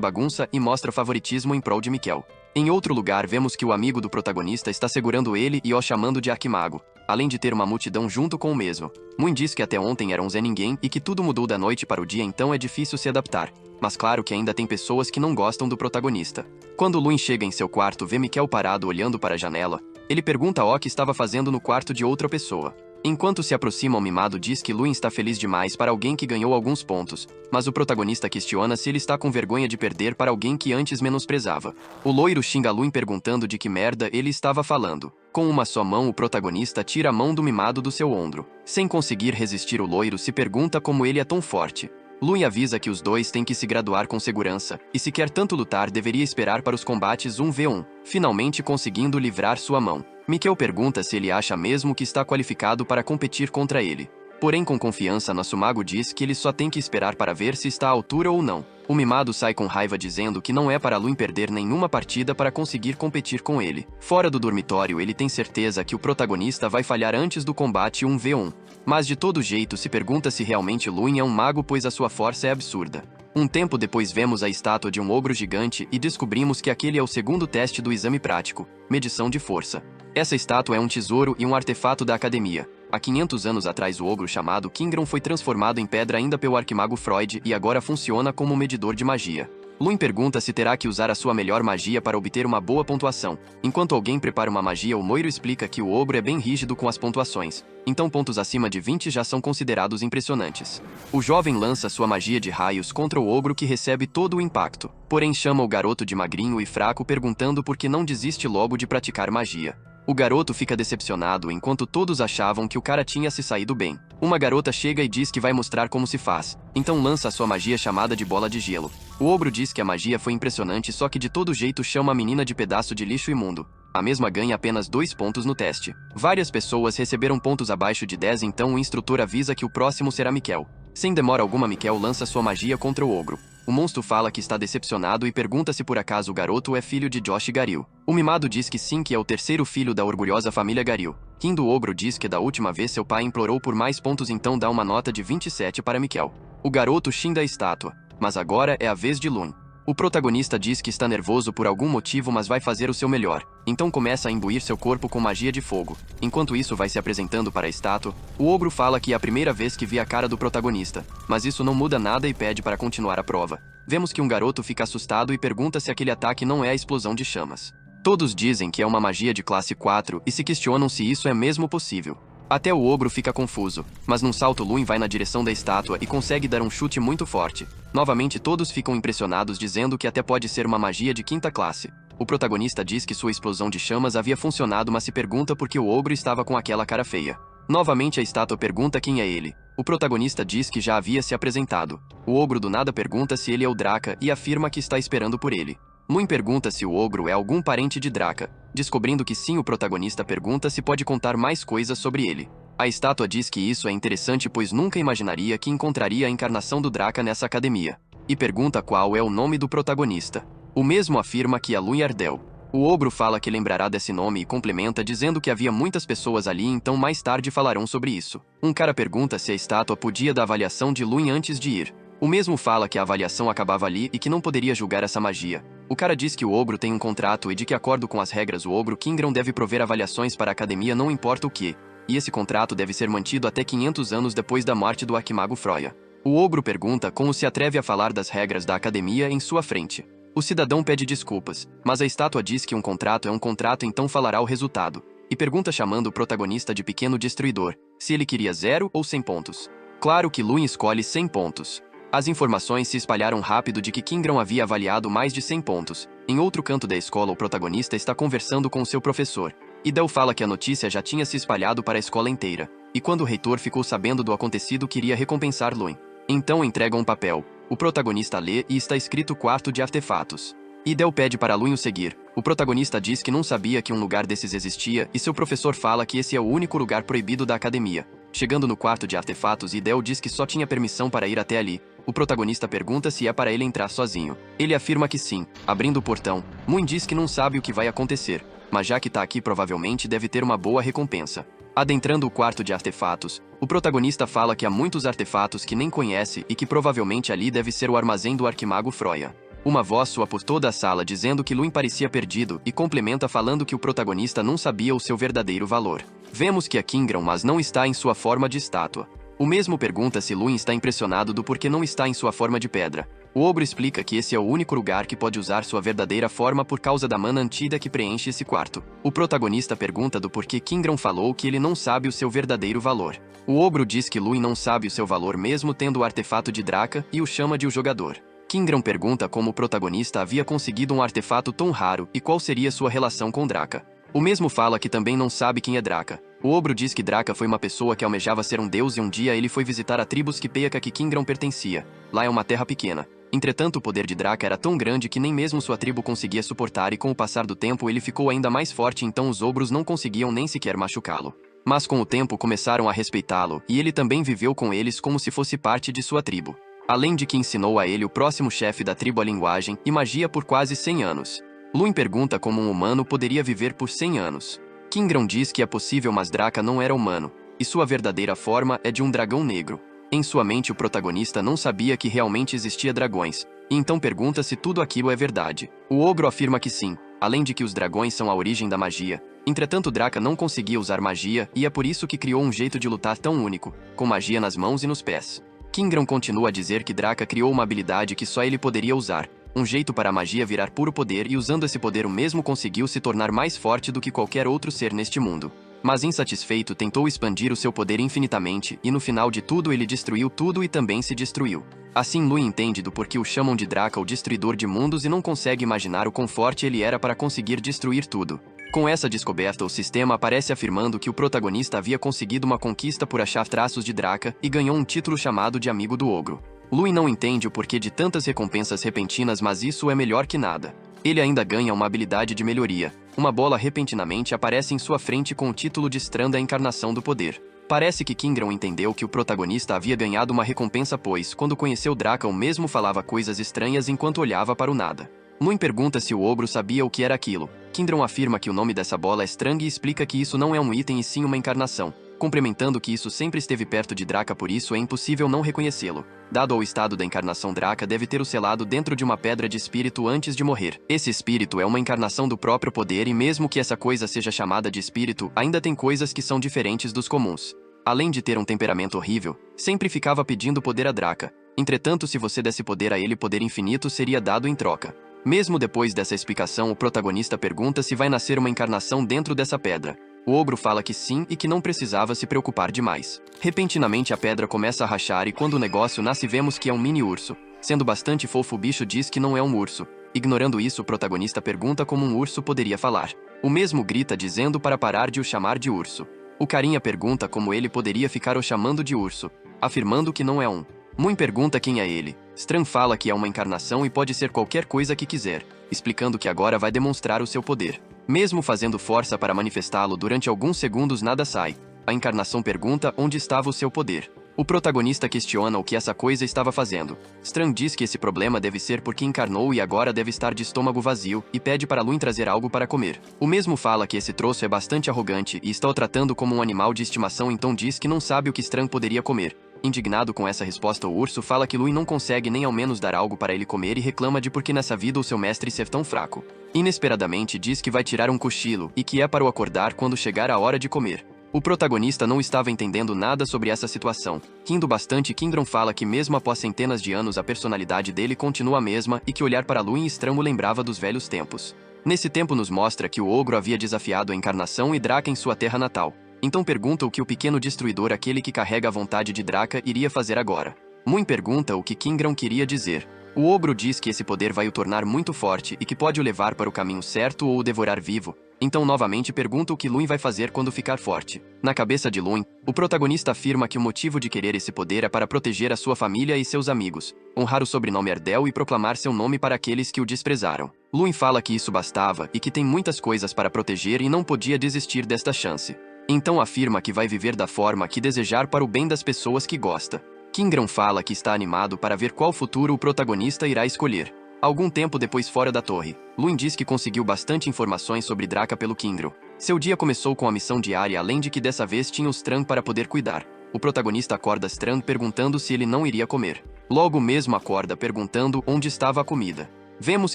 bagunça e mostra favoritismo em prol de Miquel. Em outro lugar vemos que o amigo do protagonista está segurando ele e o chamando de arquimago, além de ter uma multidão junto com o mesmo. Muin diz que até ontem era um Zé Ninguém e que tudo mudou da noite para o dia, então é difícil se adaptar. Mas claro que ainda tem pessoas que não gostam do protagonista. Quando Luin chega em seu quarto, vê Miquel parado olhando para a janela. Ele pergunta o que estava fazendo no quarto de outra pessoa. Enquanto se aproxima, o mimado diz que Luin está feliz demais para alguém que ganhou alguns pontos, mas o protagonista questiona se ele está com vergonha de perder para alguém que antes menosprezava. O loiro xinga Luin perguntando de que merda ele estava falando. Com uma só mão, o protagonista tira a mão do mimado do seu ombro. Sem conseguir resistir, o loiro se pergunta como ele é tão forte. Luin avisa que os dois têm que se graduar com segurança, e se quer tanto lutar deveria esperar para os combates 1v1, finalmente conseguindo livrar sua mão. Miquel pergunta se ele acha mesmo que está qualificado para competir contra ele. Porém, com confiança, nosso mago diz que ele só tem que esperar para ver se está à altura ou não. O mimado sai com raiva dizendo que não é para Luin perder nenhuma partida para conseguir competir com ele. Fora do dormitório, ele tem certeza que o protagonista vai falhar antes do combate 1v1. Mas de todo jeito se pergunta se realmente Luin é um mago, pois a sua força é absurda. Um tempo depois vemos a estátua de um ogro gigante e descobrimos que aquele é o segundo teste do exame prático, medição de força. Essa estátua é um tesouro e um artefato da academia. Há 500 anos atrás o ogro chamado Kingron foi transformado em pedra ainda pelo arquimago Freud e agora funciona como medidor de magia. Luin pergunta se terá que usar a sua melhor magia para obter uma boa pontuação. Enquanto alguém prepara uma magia, o Moiro explica que o ogro é bem rígido com as pontuações, então pontos acima de 20 já são considerados impressionantes. O jovem lança sua magia de raios contra o ogro, que recebe todo o impacto. Porém chama o garoto de magrinho e fraco perguntando por que não desiste logo de praticar magia. O garoto fica decepcionado enquanto todos achavam que o cara tinha se saído bem. Uma garota chega e diz que vai mostrar como se faz, então lança a sua magia chamada de bola de gelo. O ogro diz que a magia foi impressionante, só que de todo jeito chama a menina de pedaço de lixo imundo. A mesma ganha apenas 2 pontos no teste. Várias pessoas receberam pontos abaixo de 10, então o instrutor avisa que o próximo será Miquel. Sem demora alguma, Miquel lança sua magia contra o ogro. O monstro fala que está decepcionado e pergunta se por acaso o garoto é filho de Josh Garil. O mimado diz que sim, que é o terceiro filho da orgulhosa família Garil. Rindo, o ogro diz que da última vez seu pai implorou por mais pontos, então dá uma nota de 27 para Miquel. O garoto xinga a estátua, mas agora é a vez de Luin. O protagonista diz que está nervoso por algum motivo, mas vai fazer o seu melhor. Então começa a imbuir seu corpo com magia de fogo. Enquanto isso vai se apresentando para a estátua, o ogro fala que é a primeira vez que vê a cara do protagonista, mas isso não muda nada e pede para continuar a prova. Vemos que um garoto fica assustado e pergunta se aquele ataque não é a explosão de chamas. Todos dizem que é uma magia de classe 4 e se questionam se isso é mesmo possível. Até o ogro fica confuso, mas num salto Luin vai na direção da estátua e consegue dar um chute muito forte. Novamente todos ficam impressionados, dizendo que até pode ser uma magia de 5ª classe. O protagonista diz que sua explosão de chamas havia funcionado, mas se pergunta por que o ogro estava com aquela cara feia. Novamente a estátua pergunta quem é ele. O protagonista diz que já havia se apresentado. O ogro do nada pergunta se ele é o Draka e afirma que está esperando por ele. Luin pergunta se o ogro é algum parente de Draka. Descobrindo que sim, o protagonista pergunta se pode contar mais coisas sobre ele. A estátua diz que isso é interessante, pois nunca imaginaria que encontraria a encarnação do Draka nessa academia. E pergunta qual é o nome do protagonista. O mesmo afirma que é Luin Ardell. O ogro fala que lembrará desse nome e complementa dizendo que havia muitas pessoas ali, então mais tarde falarão sobre isso. Um cara pergunta se a estátua podia dar avaliação de Luin antes de ir. O mesmo fala que a avaliação acabava ali e que não poderia julgar essa magia. O cara diz que o ogro tem um contrato e de que, acordo com as regras, o ogro Kingron deve prover avaliações para a academia não importa o que, e esse contrato deve ser mantido até 500 anos depois da morte do arquimago Froya. O ogro pergunta como se atreve a falar das regras da academia em sua frente. O cidadão pede desculpas, mas a estátua diz que um contrato é um contrato, então falará o resultado, e pergunta, chamando o protagonista de pequeno destruidor, se ele queria 0 ou 100 pontos. Claro que Luin escolhe 100 pontos. As informações se espalharam rápido de que Kingron havia avaliado mais de 100 pontos. Em outro canto da escola, o protagonista está conversando com seu professor. Idel fala que a notícia já tinha se espalhado para a escola inteira, e quando o reitor ficou sabendo do acontecido, queria recompensar Luin. Então entrega um papel. O protagonista lê e está escrito quarto de artefatos. Idel pede para Luin o seguir. O protagonista diz que não sabia que um lugar desses existia e seu professor fala que esse é o único lugar proibido da academia. Chegando no quarto de artefatos, Idel diz que só tinha permissão para ir até ali, O protagonista pergunta se é para ele entrar sozinho. Ele afirma que sim. Abrindo o portão, Moon diz que não sabe o que vai acontecer, mas já que tá aqui provavelmente deve ter uma boa recompensa. Adentrando o quarto de artefatos, o protagonista fala que há muitos artefatos que nem conhece e que provavelmente ali deve ser o armazém do arquimago Freya. Uma voz soa por toda a sala dizendo que Luin parecia perdido e complementa falando que o protagonista não sabia o seu verdadeiro valor. Vemos que é Kingran, mas não está em sua forma de estátua. O mesmo pergunta se Luin está impressionado do porquê não está em sua forma de pedra. O ogro explica que esse é o único lugar que pode usar sua verdadeira forma por causa da mana antida que preenche esse quarto. O protagonista pergunta do porquê Kingran falou que ele não sabe o seu verdadeiro valor. O ogro diz que Luin não sabe o seu valor mesmo tendo o artefato de Draka e o chama de o jogador. Kingran pergunta como o protagonista havia conseguido um artefato tão raro e qual seria sua relação com Draka. O mesmo fala que também não sabe quem é Draka. O ogro diz que Draka foi uma pessoa que almejava ser um deus e um dia ele foi visitar a tribo Skipeaka que Kingran pertencia. Lá é uma terra pequena. Entretanto, o poder de Draka era tão grande que nem mesmo sua tribo conseguia suportar e com o passar do tempo ele ficou ainda mais forte, então os ogros não conseguiam nem sequer machucá-lo. Mas com o tempo começaram a respeitá-lo e ele também viveu com eles como se fosse parte de sua tribo. Além de que ensinou a ele o próximo chefe da tribo a linguagem e magia por quase 100 anos. Luin pergunta como um humano poderia viver por 100 anos. Kingran diz que é possível, mas Draka não era humano, e sua verdadeira forma é de um dragão negro. Em sua mente o protagonista não sabia que realmente existia dragões, e então pergunta se tudo aquilo é verdade. O ogro afirma que sim, além de que os dragões são a origem da magia. Entretanto, Draka não conseguia usar magia e é por isso que criou um jeito de lutar tão único, com magia nas mãos e nos pés. Kingran continua a dizer que Draka criou uma habilidade que só ele poderia usar, um jeito para a magia virar puro poder, e usando esse poder o mesmo conseguiu se tornar mais forte do que qualquer outro ser neste mundo. Mas insatisfeito tentou expandir o seu poder infinitamente e no final de tudo ele destruiu tudo e também se destruiu. Assim Luin entende do porquê o chamam de Draka o destruidor de mundos e não consegue imaginar o quão forte ele era para conseguir destruir tudo. Com essa descoberta o sistema aparece afirmando que o protagonista havia conseguido uma conquista por achar traços de Draka e ganhou um título chamado de Amigo do Ogro. Luin não entende o porquê de tantas recompensas repentinas, mas isso é melhor que nada. Ele ainda ganha uma habilidade de melhoria. Uma bola repentinamente aparece em sua frente com o título de Strand, a encarnação do poder. Parece que Kingran entendeu que o protagonista havia ganhado uma recompensa, pois, quando conheceu Draka, o mesmo falava coisas estranhas enquanto olhava para o nada. Luin pergunta se o ogro sabia o que era aquilo. Kingran afirma que o nome dessa bola é Strang e explica que isso não é um item e sim uma encarnação, complementando que isso sempre esteve perto de Draka, por isso é impossível não reconhecê-lo. Dado ao estado da encarnação, Draka deve ter o selado dentro de uma pedra de espírito antes de morrer. Esse espírito é uma encarnação do próprio poder e mesmo que essa coisa seja chamada de espírito, ainda tem coisas que são diferentes dos comuns. Além de ter um temperamento horrível, sempre ficava pedindo poder a Draka. Entretanto, se você desse poder a ele, poder infinito seria dado em troca. Mesmo depois dessa explicação, o protagonista pergunta se vai nascer uma encarnação dentro dessa pedra. O ogro fala que sim e que não precisava se preocupar demais. Repentinamente a pedra começa a rachar e quando o negócio nasce vemos que é um mini urso. Sendo bastante fofo, o bicho diz que não é um urso. Ignorando isso, o protagonista pergunta como um urso poderia falar. O mesmo grita dizendo para parar de o chamar de urso. O carinha pergunta como ele poderia ficar o chamando de urso, afirmando que não é um. Moon pergunta quem é ele. Strang fala que é uma encarnação e pode ser qualquer coisa que quiser, explicando que agora vai demonstrar o seu poder. Mesmo fazendo força para manifestá-lo durante alguns segundos, nada sai. A encarnação pergunta onde estava o seu poder. O protagonista questiona o que essa coisa estava fazendo. Strang diz que esse problema deve ser porque encarnou e agora deve estar de estômago vazio e pede para Luin trazer algo para comer. O mesmo fala que esse troço é bastante arrogante e está o tratando como um animal de estimação, então diz que não sabe o que Strang poderia comer. Indignado com essa resposta, o urso fala que Luin não consegue nem ao menos dar algo para ele comer e reclama de por que nessa vida o seu mestre ser tão fraco. Inesperadamente diz que vai tirar um cochilo e que é para o acordar quando chegar a hora de comer. O protagonista não estava entendendo nada sobre essa situação. Rindo bastante, Kingran fala que mesmo após centenas de anos a personalidade dele continua a mesma e que olhar para Luin estranho lembrava dos velhos tempos. Nesse tempo nos mostra que o ogro havia desafiado a encarnação e Draka em sua terra natal. Então pergunta o que o pequeno destruidor, aquele que carrega a vontade de Draka, iria fazer agora. Moon pergunta o que Kingran queria dizer. O ogro diz que esse poder vai o tornar muito forte e que pode o levar para o caminho certo ou o devorar vivo. Então novamente pergunta o que Luin vai fazer quando ficar forte. Na cabeça de Luin, o protagonista afirma que o motivo de querer esse poder é para proteger a sua família e seus amigos, honrar o sobrenome Ardell e proclamar seu nome para aqueles que o desprezaram. Luin fala que isso bastava e que tem muitas coisas para proteger e não podia desistir desta chance. Então afirma que vai viver da forma que desejar para o bem das pessoas que gosta. Kingran fala que está animado para ver qual futuro o protagonista irá escolher. Algum tempo depois fora da torre, Luin diz que conseguiu bastante informações sobre Draca pelo Kingran. Seu dia começou com a missão diária, além de que dessa vez tinha o Strang para poder cuidar. O protagonista acorda Strang perguntando se ele não iria comer. Logo mesmo acorda perguntando onde estava a comida. Vemos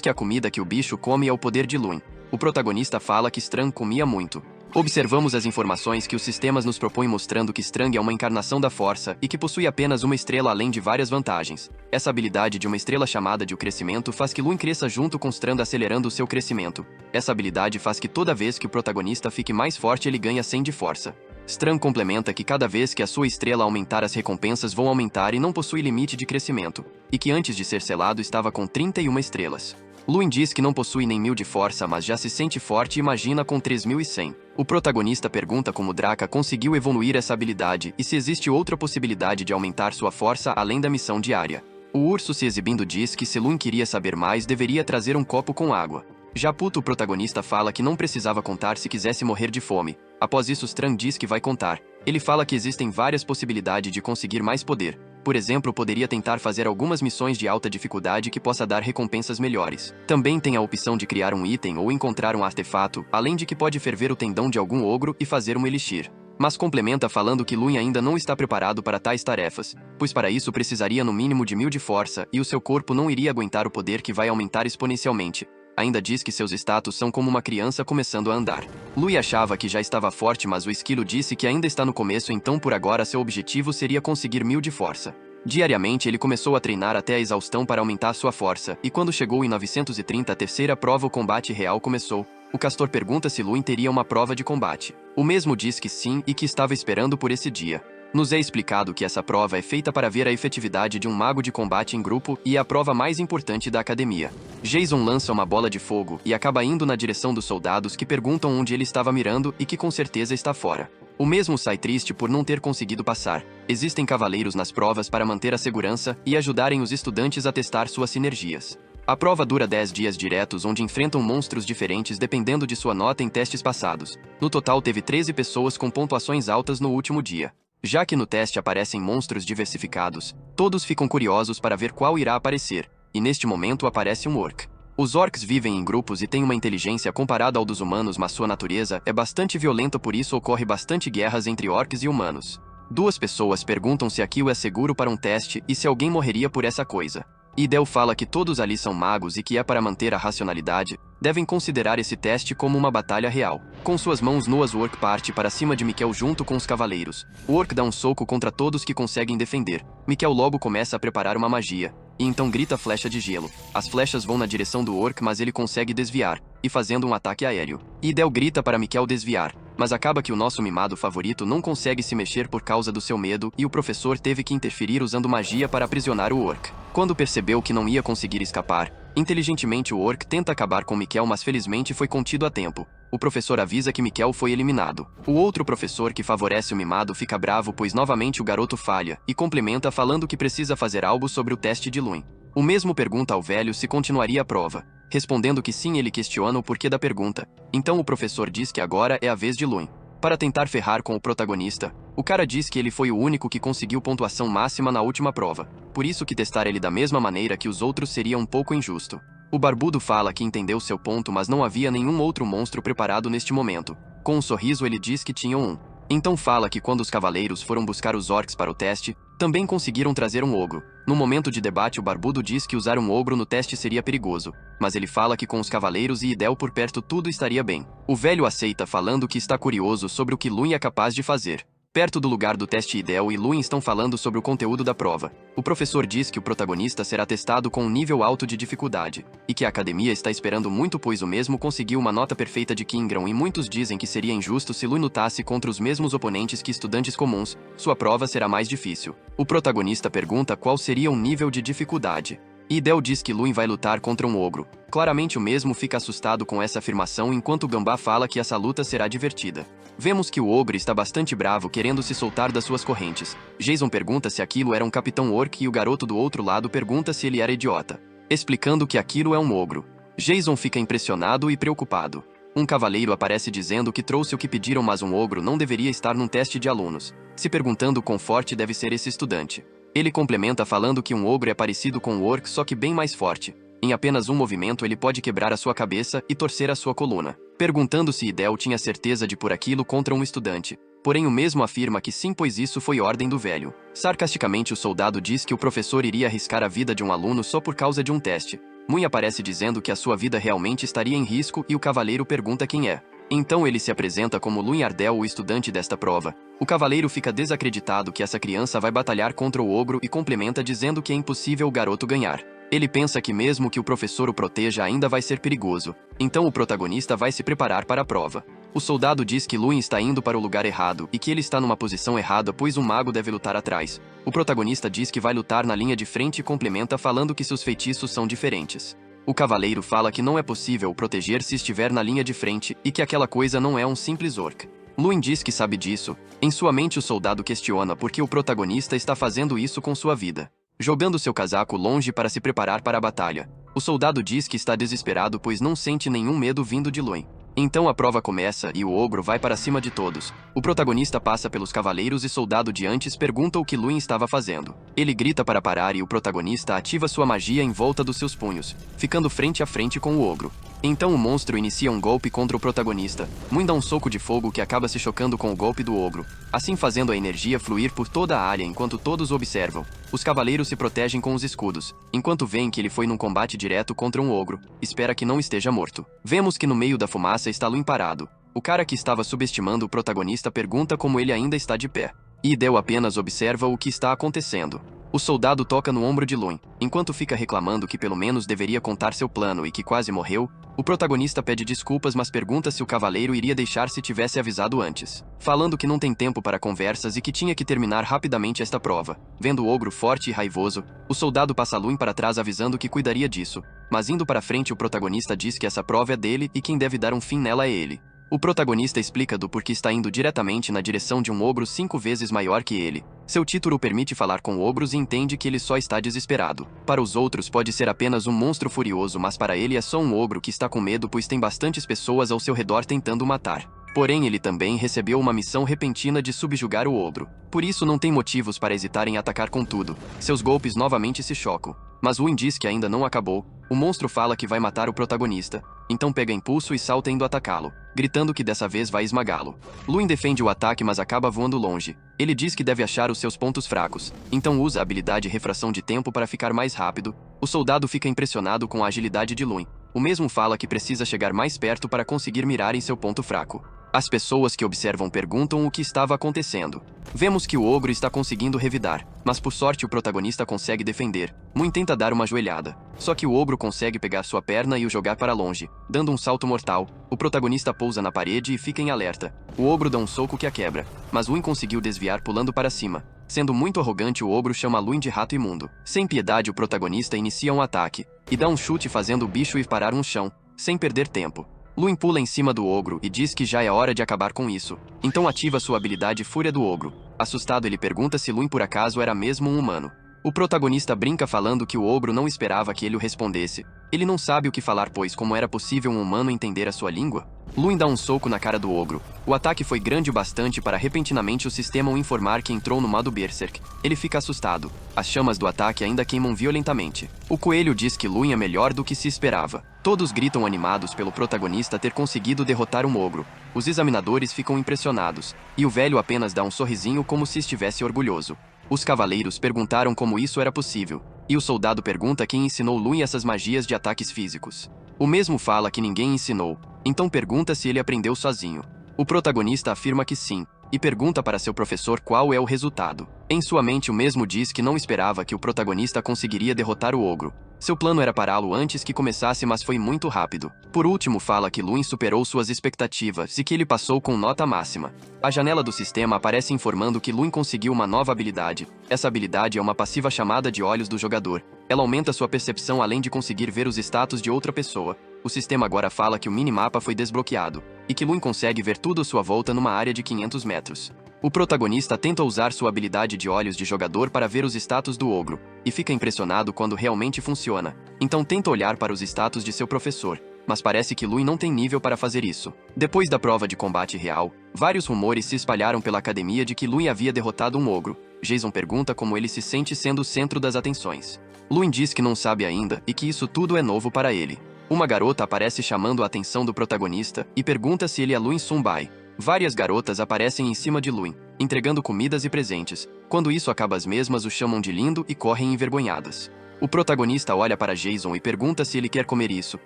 que a comida que o bicho come é o poder de Luin. O protagonista fala que Strang comia muito. Observamos as informações que os sistemas nos propõem mostrando que Strang é uma encarnação da Força e que possui apenas uma estrela além de várias vantagens. Essa habilidade de uma estrela chamada de o crescimento faz que Luin cresça junto com Strang, acelerando o seu crescimento. Essa habilidade faz que toda vez que o protagonista fique mais forte ele ganha 100 de força. Strang complementa que cada vez que a sua estrela aumentar as recompensas vão aumentar e não possui limite de crescimento, e que antes de ser selado estava com 31 estrelas. Luin diz que não possui nem 1000 de força, mas já se sente forte e imagina com 3100. O protagonista pergunta como Draca conseguiu evoluir essa habilidade e se existe outra possibilidade de aumentar sua força além da missão diária. O urso se exibindo diz que se Luin queria saber mais deveria trazer um copo com água. Já puto, o protagonista fala que não precisava contar se quisesse morrer de fome. Após isso, Strang diz que vai contar. Ele fala que existem várias possibilidades de conseguir mais poder. Por exemplo, poderia tentar fazer algumas missões de alta dificuldade que possa dar recompensas melhores. Também tem a opção de criar um item ou encontrar um artefato, além de que pode ferver o tendão de algum ogro e fazer um elixir. Mas complementa falando que Luin ainda não está preparado para tais tarefas, pois para isso precisaria no mínimo de 1000 de força e o seu corpo não iria aguentar o poder que vai aumentar exponencialmente. Ainda diz que seus status são como uma criança começando a andar. Luin achava que já estava forte, mas o esquilo disse que ainda está no começo, então por agora seu objetivo seria conseguir 1000 de força. Diariamente ele começou a treinar até a exaustão para aumentar sua força, e quando chegou em 930, a terceira prova, o combate real, começou. O castor pergunta se Luin teria uma prova de combate. O mesmo diz que sim e que estava esperando por esse dia. Nos é explicado que essa prova é feita para ver a efetividade de um mago de combate em grupo e é a prova mais importante da academia. Jason lança uma bola de fogo e acaba indo na direção dos soldados, que perguntam onde ele estava mirando e que com certeza está fora. O mesmo sai triste por não ter conseguido passar. Existem cavaleiros nas provas para manter a segurança e ajudarem os estudantes a testar suas sinergias. A prova dura 10 dias diretos, onde enfrentam monstros diferentes dependendo de sua nota em testes passados. No total teve 13 pessoas com pontuações altas no último dia. Já que no teste aparecem monstros diversificados, todos ficam curiosos para ver qual irá aparecer, e neste momento aparece um orc. Os orcs vivem em grupos e têm uma inteligência comparada ao dos humanos, mas sua natureza é bastante violenta, por isso ocorre bastante guerras entre orcs e humanos. Duas pessoas perguntam se aquilo é seguro para um teste e se alguém morreria por essa coisa. Idel fala que todos ali são magos e que é para manter a racionalidade, devem considerar esse teste como uma batalha real. Com suas mãos nuas, o orc parte para cima de Mikkel junto com os cavaleiros. O orc dá um soco contra todos que conseguem defender. Mikkel logo começa a preparar uma magia, e então grita flecha de gelo. As flechas vão na direção do orc, mas ele consegue desviar, e fazendo um ataque aéreo. Idel grita para Mikkel desviar, mas acaba que o nosso mimado favorito não consegue se mexer por causa do seu medo e o professor teve que interferir usando magia para aprisionar o orc. Quando percebeu que não ia conseguir escapar, inteligentemente o orc tenta acabar com Mikkel, mas felizmente foi contido a tempo. O professor avisa que Mikkel foi eliminado. O outro professor, que favorece o mimado, fica bravo pois novamente o garoto falha e complementa falando que precisa fazer algo sobre o teste de Luin. O mesmo pergunta ao velho se continuaria a prova. Respondendo que sim, ele questiona o porquê da pergunta. Então o professor diz que agora é a vez de Luin. Para tentar ferrar com o protagonista, o cara diz que ele foi o único que conseguiu pontuação máxima na última prova. Por isso que testar ele da mesma maneira que os outros seria um pouco injusto. O barbudo fala que entendeu seu ponto, mas não havia nenhum outro monstro preparado neste momento. Com um sorriso ele diz que tinham um. Então fala que quando os cavaleiros foram buscar os orcs para o teste, também conseguiram trazer um ogro. No momento de debate, o barbudo diz que usar um ogro no teste seria perigoso, mas ele fala que com os cavaleiros e Idel por perto tudo estaria bem. O velho aceita falando que está curioso sobre o que Luin é capaz de fazer. Perto do lugar do teste, Idel e Luin estão falando sobre o conteúdo da prova. O professor diz que o protagonista será testado com um nível alto de dificuldade, e que a academia está esperando muito pois o mesmo conseguiu uma nota perfeita de Kingran, e muitos dizem que seria injusto se Luin lutasse contra os mesmos oponentes que estudantes comuns, sua prova será mais difícil. O protagonista pergunta qual seria o nível de dificuldade. Idel diz que Luin vai lutar contra um ogro. Claramente o mesmo fica assustado com essa afirmação, enquanto Gambá fala que essa luta será divertida. Vemos que o ogro está bastante bravo, querendo se soltar das suas correntes. Jason pergunta se aquilo era um capitão orc e o garoto do outro lado pergunta se ele era idiota, explicando que aquilo é um ogro. Jason fica impressionado e preocupado. Um cavaleiro aparece dizendo que trouxe o que pediram, mas um ogro não deveria estar num teste de alunos, se perguntando quão forte deve ser esse estudante. Ele complementa falando que um ogro é parecido com o orc, só que bem mais forte. Em apenas um movimento ele pode quebrar a sua cabeça e torcer a sua coluna. Perguntando se Idel tinha certeza de pôr aquilo contra um estudante. Porém o mesmo afirma que sim, pois isso foi ordem do velho. Sarcasticamente o soldado diz que o professor iria arriscar a vida de um aluno só por causa de um teste. Mui aparece dizendo que a sua vida realmente estaria em risco e o cavaleiro pergunta quem é. Então ele se apresenta como Luin Ardell, o estudante desta prova. O cavaleiro fica desacreditado que essa criança vai batalhar contra o ogro e complementa dizendo que é impossível o garoto ganhar. Ele pensa que mesmo que o professor o proteja ainda vai ser perigoso, então o protagonista vai se preparar para a prova. O soldado diz que Luin está indo para o lugar errado e que ele está numa posição errada pois um mago deve lutar atrás. O protagonista diz que vai lutar na linha de frente e complementa falando que seus feitiços são diferentes. O cavaleiro fala que não é possível o proteger se estiver na linha de frente e que aquela coisa não é um simples orc. Luin diz que sabe disso. Em sua mente o soldado questiona por que o protagonista está fazendo isso com sua vida. Jogando seu casaco longe para se preparar para a batalha. O soldado diz que está desesperado pois não sente nenhum medo vindo de Luin. Então a prova começa e o ogro vai para cima de todos. O protagonista passa pelos cavaleiros e soldado de antes pergunta o que Luin estava fazendo. Ele grita para parar e o protagonista ativa sua magia em volta dos seus punhos, ficando frente a frente com o ogro. Então o monstro inicia um golpe contra o protagonista. Muin dá um soco de fogo que acaba se chocando com o golpe do ogro, assim fazendo a energia fluir por toda a área enquanto todos o observam. Os cavaleiros se protegem com os escudos, enquanto veem que ele foi num combate direto contra um ogro, espera que não esteja morto. Vemos que no meio da fumaça está Luin parado. O cara que estava subestimando o protagonista pergunta como ele ainda está de pé. E Idel apenas observa o que está acontecendo. O soldado toca no ombro de Luin, enquanto fica reclamando que pelo menos deveria contar seu plano e que quase morreu. O protagonista pede desculpas mas pergunta se o cavaleiro iria deixar se tivesse avisado antes, falando que não tem tempo para conversas e que tinha que terminar rapidamente esta prova. Vendo o ogro forte e raivoso, o soldado passa Luin para trás avisando que cuidaria disso, mas indo para frente o protagonista diz que essa prova é dele e quem deve dar um fim nela é ele. O protagonista explica do porquê está indo diretamente na direção de um ogro 5 vezes maior que ele. Seu título o permite falar com ogros e entende que ele só está desesperado. Para os outros pode ser apenas um monstro furioso, mas para ele é só um ogro que está com medo pois tem bastantes pessoas ao seu redor tentando o matar. Porém ele também recebeu uma missão repentina de subjugar o ogro. Por isso não tem motivos para hesitar em atacar com tudo. Seus golpes novamente se chocam. Mas Luin diz que ainda não acabou. O monstro fala que vai matar o protagonista. Então pega impulso e salta indo atacá-lo, gritando que dessa vez vai esmagá-lo. Luin defende o ataque mas acaba voando longe. Ele diz que deve achar os seus pontos fracos, então usa a habilidade refração de tempo para ficar mais rápido. O soldado fica impressionado com a agilidade de Luin. O mesmo fala que precisa chegar mais perto para conseguir mirar em seu ponto fraco. As pessoas que observam perguntam o que estava acontecendo. Vemos que o ogro está conseguindo revidar, mas por sorte o protagonista consegue defender. Muin tenta dar uma joelhada, só que o ogro consegue pegar sua perna e o jogar para longe, dando um salto mortal. O protagonista pousa na parede e fica em alerta. O ogro dá um soco que a quebra, mas Luin conseguiu desviar pulando para cima. Sendo muito arrogante, o ogro chama Luin de rato imundo. Sem piedade, o protagonista inicia um ataque e dá um chute fazendo o bicho ir parar no chão, sem perder tempo. Luin pula em cima do ogro e diz que já é hora de acabar com isso. Então ativa sua habilidade Fúria do Ogro. Assustado ele pergunta se Luin por acaso era mesmo um humano. O protagonista brinca falando que o ogro não esperava que ele o respondesse. Ele não sabe o que falar pois como era possível um humano entender a sua língua? Luin dá um soco na cara do ogro. O ataque foi grande o bastante para repentinamente o sistema o informar que entrou no modo Berserk. Ele fica assustado. As chamas do ataque ainda queimam violentamente. O coelho diz que Luin é melhor do que se esperava. Todos gritam animados pelo protagonista ter conseguido derrotar um ogro. Os examinadores ficam impressionados, e o velho apenas dá um sorrisinho como se estivesse orgulhoso. Os cavaleiros perguntaram como isso era possível, e o soldado pergunta quem ensinou Luin essas magias de ataques físicos. O mesmo fala que ninguém ensinou, então pergunta se ele aprendeu sozinho. O protagonista afirma que sim, e pergunta para seu professor qual é o resultado. Em sua mente o mesmo diz que não esperava que o protagonista conseguiria derrotar o ogro. Seu plano era pará-lo antes que começasse mas foi muito rápido. Por último fala que Luin superou suas expectativas e que ele passou com nota máxima. A janela do sistema aparece informando que Luin conseguiu uma nova habilidade. Essa habilidade é uma passiva chamada de Olhos do Jogador. Ela aumenta sua percepção além de conseguir ver os status de outra pessoa. O sistema agora fala que o minimapa foi desbloqueado, e que Luin consegue ver tudo à sua volta numa área de 500 metros. O protagonista tenta usar sua habilidade de Olhos de Jogador para ver os status do ogro, e fica impressionado quando realmente funciona. Então tenta olhar para os status de seu professor, mas parece que Luin não tem nível para fazer isso. Depois da prova de combate real, vários rumores se espalharam pela academia de que Luin havia derrotado um ogro. Jason pergunta como ele se sente sendo o centro das atenções. Luin diz que não sabe ainda e que isso tudo é novo para ele. Uma garota aparece chamando a atenção do protagonista e pergunta se ele é Luin Sunbai. Várias garotas aparecem em cima de Luin, entregando comidas e presentes. Quando isso acaba, as mesmas o chamam de lindo e correm envergonhadas. O protagonista olha para Jason e pergunta se ele quer comer isso.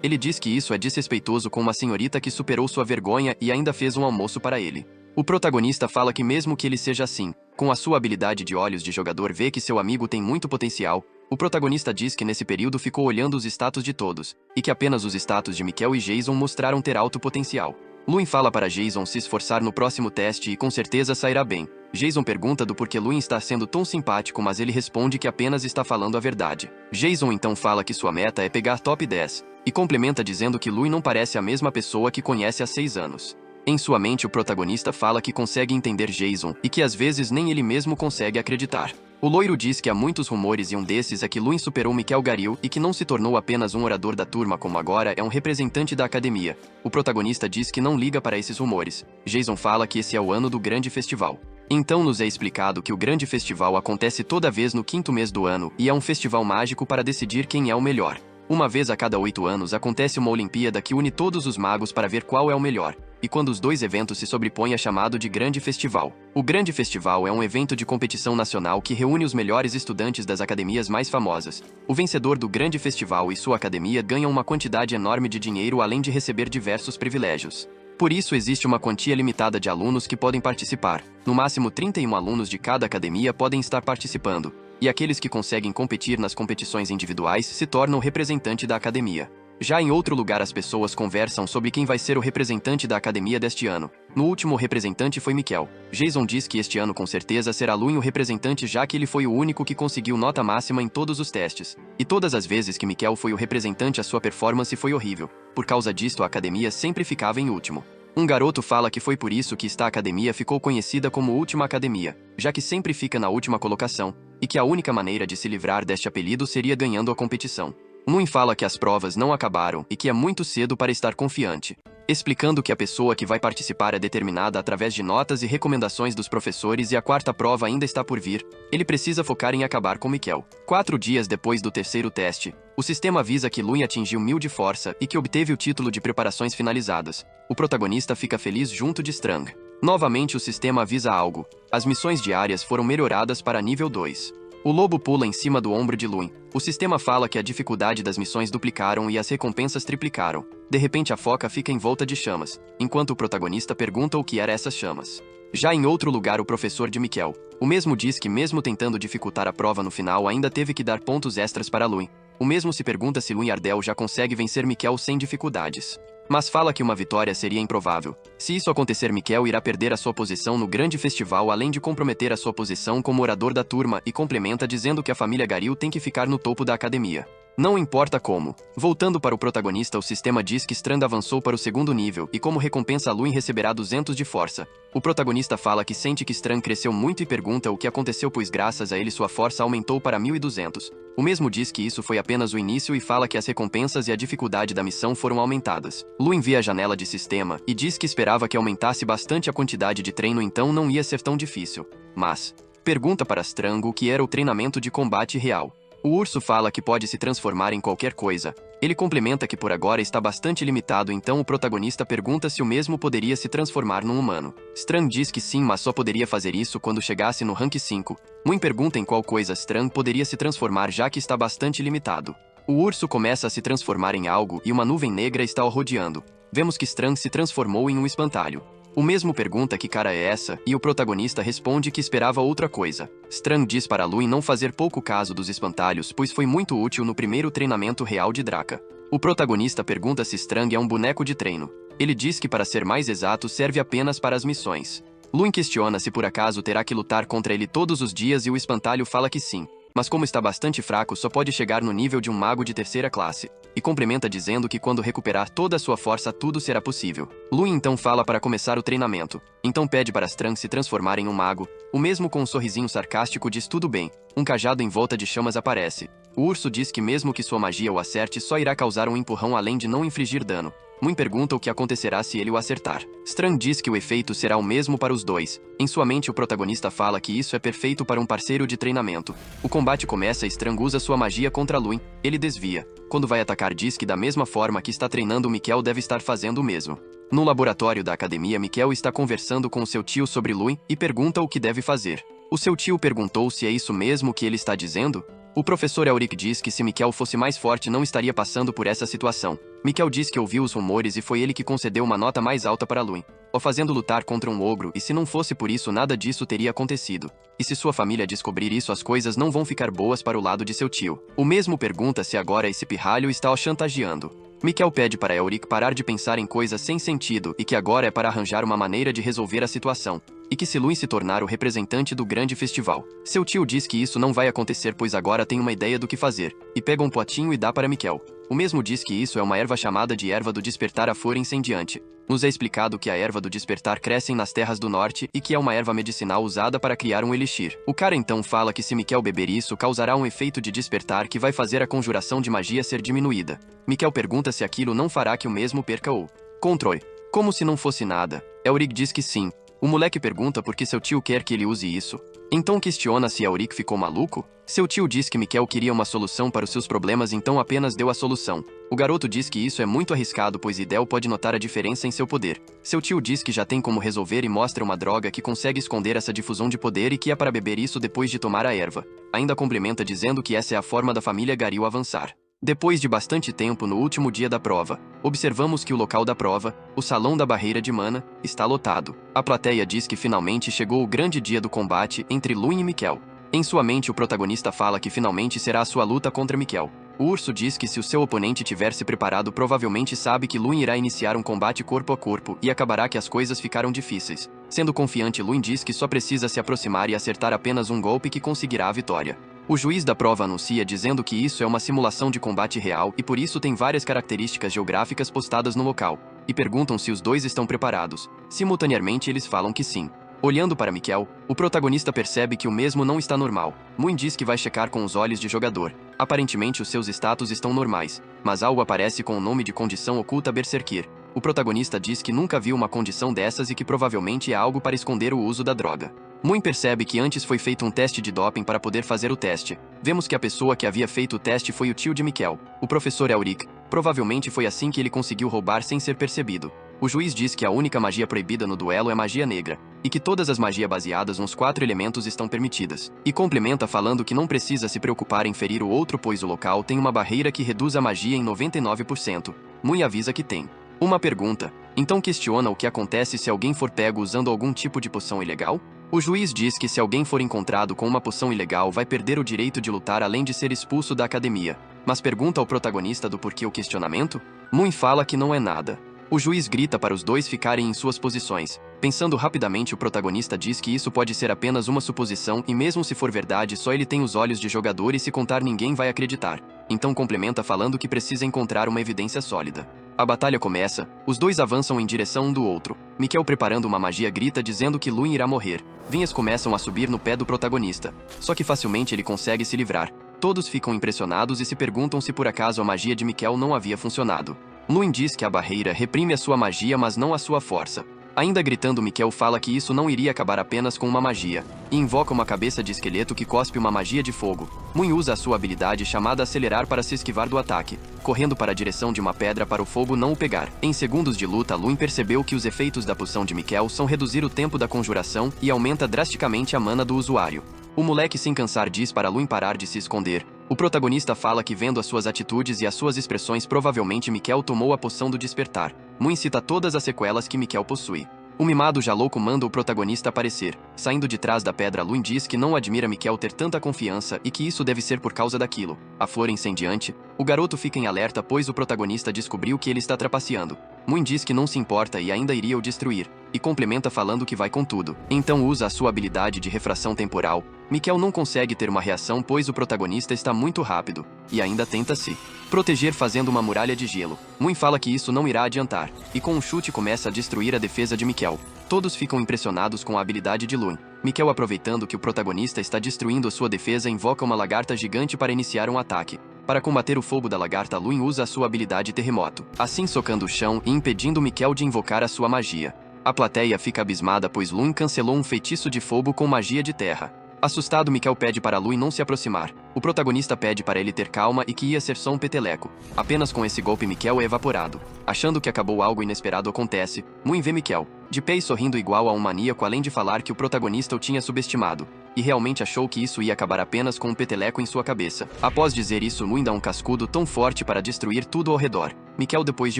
Ele diz que isso é desrespeitoso com uma senhorita que superou sua vergonha e ainda fez um almoço para ele. O protagonista fala que mesmo que ele seja assim, com a sua habilidade de olhos de jogador vê que seu amigo tem muito potencial. O protagonista diz que nesse período ficou olhando os status de todos, e que apenas os status de Mikkel e Jason mostraram ter alto potencial. Luin fala para Jason se esforçar no próximo teste e com certeza sairá bem. Jason pergunta do porquê Luin está sendo tão simpático, mas ele responde que apenas está falando a verdade. Jason então fala que sua meta é pegar top 10, e complementa dizendo que Luin não parece a mesma pessoa que conhece há 6 anos. Em sua mente, o protagonista fala que consegue entender Jason e que às vezes nem ele mesmo consegue acreditar. O loiro diz que há muitos rumores e um desses é que Luin superou Mikkel Garil e que não se tornou apenas um orador da turma como agora é um representante da academia. O protagonista diz que não liga para esses rumores. Jason fala que esse é o ano do grande festival. Então nos é explicado que o grande festival acontece toda vez no 5º mês do ano e é um festival mágico para decidir quem é o melhor. Uma vez a cada 8 anos acontece uma Olimpíada que une todos os magos para ver qual é o melhor. E quando os dois eventos se sobrepõem é chamado de Grande Festival. O Grande Festival é um evento de competição nacional que reúne os melhores estudantes das academias mais famosas. O vencedor do Grande Festival e sua academia ganham uma quantidade enorme de dinheiro além de receber diversos privilégios. Por isso existe uma quantia limitada de alunos que podem participar. No máximo 31 alunos de cada academia podem estar participando. E aqueles que conseguem competir nas competições individuais se tornam representante da academia. Já em outro lugar as pessoas conversam sobre quem vai ser o representante da academia deste ano. No último, o representante foi Mikkel. Jason diz que este ano com certeza será Luin o representante, já que ele foi o único que conseguiu nota máxima em todos os testes. E todas as vezes que Mikkel foi o representante a sua performance foi horrível. Por causa disto a academia sempre ficava em último. Um garoto fala que foi por isso que esta academia ficou conhecida como Última Academia, já que sempre fica na última colocação, e que a única maneira de se livrar deste apelido seria ganhando a competição. Luin fala que as provas não acabaram e que é muito cedo para estar confiante, explicando que a pessoa que vai participar é determinada através de notas e recomendações dos professores e a 4ª prova ainda está por vir. Ele precisa focar em acabar com Mikkel. 4 dias depois do 3º teste, o sistema avisa que Luin atingiu 1000 de força e que obteve o título de preparações finalizadas. O protagonista fica feliz junto de Strang. Novamente o sistema avisa algo. As missões diárias foram melhoradas para nível 2. O lobo pula em cima do ombro de Luin. O sistema fala que a dificuldade das missões duplicaram e as recompensas triplicaram. De repente a foca fica em volta de chamas, enquanto o protagonista pergunta o que eram essas chamas. Já em outro lugar o professor de Mikkel. O mesmo diz que mesmo tentando dificultar a prova no final ainda teve que dar pontos extras para Luin. O mesmo se pergunta se Luin Ardell já consegue vencer Mikkel sem dificuldades. Mas fala que uma vitória seria improvável. Se isso acontecer, Mikkel irá perder a sua posição no grande festival, além de comprometer a sua posição como orador da turma, e complementa dizendo que a família Garil tem que ficar no topo da academia. Não importa como. Voltando para o protagonista, o sistema diz que Strand avançou para o 2º nível e como recompensa Luin receberá 200 de força. O protagonista fala que sente que Strand cresceu muito e pergunta o que aconteceu, pois graças a ele sua força aumentou para 1200. O mesmo diz que isso foi apenas o início e fala que as recompensas e a dificuldade da missão foram aumentadas. Luin vê a janela de sistema e diz que esperava que aumentasse bastante a quantidade de treino, então não ia ser tão difícil. Mas pergunta para Strang o que era o treinamento de combate real. O urso fala que pode se transformar em qualquer coisa. Ele complementa que por agora está bastante limitado, então o protagonista pergunta se o mesmo poderia se transformar num humano. Strang diz que sim, mas só poderia fazer isso quando chegasse no rank 5. Luin pergunta em qual coisa Strang poderia se transformar, já que está bastante limitado. O urso começa a se transformar em algo e uma nuvem negra está o rodeando. Vemos que Strang se transformou em um espantalho. O mesmo pergunta que cara é essa, e o protagonista responde que esperava outra coisa. Strang diz para Luin não fazer pouco caso dos espantalhos, pois foi muito útil no primeiro treinamento real de Draka. O protagonista pergunta se Strang é um boneco de treino. Ele diz que, para ser mais exato, serve apenas para as missões. Luin questiona se por acaso terá que lutar contra ele todos os dias e o espantalho fala que sim. Mas como está bastante fraco, só pode chegar no nível de um mago de 3ª classe. E complementa dizendo que quando recuperar toda a sua força tudo será possível. Luin então fala para começar o treinamento. Então pede para Strang se transformar em um mago. O mesmo com um sorrisinho sarcástico diz tudo bem. Um cajado em volta de chamas aparece. O urso diz que mesmo que sua magia o acerte, só irá causar um empurrão além de não infligir dano. Moon pergunta o que acontecerá se ele o acertar. Strang diz que o efeito será o mesmo para os dois. Em sua mente, o protagonista fala que isso é perfeito para um parceiro de treinamento. O combate começa e Strang usa sua magia contra Luin. Ele desvia. Quando vai atacar, diz que da mesma forma que está treinando, Mikkel deve estar fazendo o mesmo. No laboratório da academia, Mikkel está conversando com seu tio sobre Luin e pergunta o que deve fazer. O seu tio perguntou se é isso mesmo que ele está dizendo. O professor Elric diz que se Mikkel fosse mais forte não estaria passando por essa situação. Mikkel diz que ouviu os rumores e foi ele que concedeu uma nota mais alta para Luin, o fazendo lutar contra um ogro, e se não fosse por isso nada disso teria acontecido. E se sua família descobrir isso, as coisas não vão ficar boas para o lado de seu tio. O mesmo pergunta se agora esse pirralho está o chantageando. Mikkel pede para Elric parar de pensar em coisas sem sentido e que agora é para arranjar uma maneira de resolver a situação. E que se Luin se tornar o representante do grande festival. Seu tio diz que isso não vai acontecer pois agora tem uma ideia do que fazer, e pega um potinho e dá para Mikkel. O mesmo diz que isso é uma erva chamada de erva do despertar a fora incendiante. Nos é explicado que a erva do despertar cresce nas terras do norte e que é uma erva medicinal usada para criar um elixir. O cara então fala que se Mikkel beber isso causará um efeito de despertar que vai fazer a conjuração de magia ser diminuída. Mikkel pergunta se aquilo não fará que o mesmo perca o controle. Como se não fosse nada. Elric diz que sim. O moleque pergunta por que seu tio quer que ele use isso. Então questiona se Elric ficou maluco. Seu tio diz que Mikkel queria uma solução para os seus problemas, então apenas deu a solução. O garoto diz que isso é muito arriscado pois Idel pode notar a diferença em seu poder. Seu tio diz que já tem como resolver e mostra uma droga que consegue esconder essa difusão de poder e que é para beber isso depois de tomar a erva. Ainda complementa dizendo que essa é a forma da família Garil avançar. Depois de bastante tempo no último dia da prova, observamos que o local da prova, o Salão da Barreira de Mana, está lotado. A plateia diz que finalmente chegou o grande dia do combate entre Luin e Mikkel. Em sua mente, o protagonista fala que finalmente será a sua luta contra Mikkel. O urso diz que se o seu oponente tiver se preparado, provavelmente sabe que Luin irá iniciar um combate corpo a corpo e acabará que as coisas ficaram difíceis. Sendo confiante, Luin diz que só precisa se aproximar e acertar apenas um golpe que conseguirá a vitória. O juiz da prova anuncia dizendo que isso é uma simulação de combate real e por isso tem várias características geográficas postadas no local, e perguntam se os dois estão preparados. Simultaneamente eles falam que sim. Olhando para Mikkel, o protagonista percebe que o mesmo não está normal. Moon diz que vai checar com os olhos de jogador. Aparentemente os seus status estão normais, mas algo aparece com o nome de condição oculta Berserkir. O protagonista diz que nunca viu uma condição dessas e que provavelmente é algo para esconder o uso da droga. Moon percebe que antes foi feito um teste de doping para poder fazer o teste. Vemos que a pessoa que havia feito o teste foi o tio de Mikkel, o professor Elric. Provavelmente foi assim que ele conseguiu roubar sem ser percebido. O juiz diz que a única magia proibida no duelo é magia negra, e que todas as magias baseadas nos 4 elementos estão permitidas. E complementa falando que não precisa se preocupar em ferir o outro pois o local tem uma barreira que reduz a magia em 99%. Moon avisa que tem uma pergunta, então questiona o que acontece se alguém for pego usando algum tipo de poção ilegal? O juiz diz que se alguém for encontrado com uma poção ilegal vai perder o direito de lutar além de ser expulso da academia. Mas pergunta ao protagonista do porquê o questionamento? Moon fala que não é nada. O juiz grita para os dois ficarem em suas posições. Pensando rapidamente, o protagonista diz que isso pode ser apenas uma suposição e mesmo se for verdade só ele tem os olhos de jogador e se contar ninguém vai acreditar. Então complementa falando que precisa encontrar uma evidência sólida. A batalha começa, os dois avançam em direção um do outro. Mikkel preparando uma magia grita dizendo que Luin irá morrer. Vinhas começam a subir no pé do protagonista. Só que facilmente ele consegue se livrar. Todos ficam impressionados e se perguntam se por acaso a magia de Mikkel não havia funcionado. Luin diz que a barreira reprime a sua magia mas não a sua força. Ainda gritando, Mikkel fala que isso não iria acabar apenas com uma magia, e invoca uma cabeça de esqueleto que cospe uma magia de fogo. Moon usa a sua habilidade chamada Acelerar para se esquivar do ataque, correndo para a direção de uma pedra para o fogo não o pegar. Em segundos de luta, Luin percebeu que os efeitos da poção de Mikkel são reduzir o tempo da conjuração e aumenta drasticamente a mana do usuário. O moleque sem cansar diz para Luin parar de se esconder. O protagonista fala que vendo as suas atitudes e as suas expressões provavelmente Mikkel tomou a poção do despertar. Moon cita todas as sequelas que Mikkel possui. O mimado já louco manda o protagonista aparecer. Saindo de trás da pedra, Luin diz que não admira Mikkel ter tanta confiança e que isso deve ser por causa daquilo. A flor incendiante. O garoto fica em alerta pois o protagonista descobriu que ele está trapaceando. Moon diz que não se importa e ainda iria o destruir, e complementa falando que vai com tudo. Então usa a sua habilidade de refração temporal. Mikkel não consegue ter uma reação pois o protagonista está muito rápido, e ainda tenta se proteger fazendo uma muralha de gelo. Moon fala que isso não irá adiantar, e com um chute começa a destruir a defesa de Mikkel. Todos ficam impressionados com a habilidade de Luin. Mikkel, aproveitando que o protagonista está destruindo a sua defesa, invoca uma lagarta gigante para iniciar um ataque. Para combater o fogo da lagarta, Luin usa a sua habilidade terremoto, assim socando o chão e impedindo Mikkel de invocar a sua magia. A plateia fica abismada pois Luin cancelou um feitiço de fogo com magia de terra. Assustado, Mikkel pede para Luin não se aproximar. O protagonista pede para ele ter calma e que ia ser só um peteleco. Apenas com esse golpe Mikkel é evaporado. Achando que acabou, algo inesperado acontece. Luin vê Mikkel de pé e sorrindo igual a um maníaco, além de falar que o protagonista o tinha subestimado. E realmente achou que isso ia acabar apenas com um peteleco em sua cabeça. Após dizer isso, Luin dá um cascudo tão forte para destruir tudo ao redor. Mikkel, depois de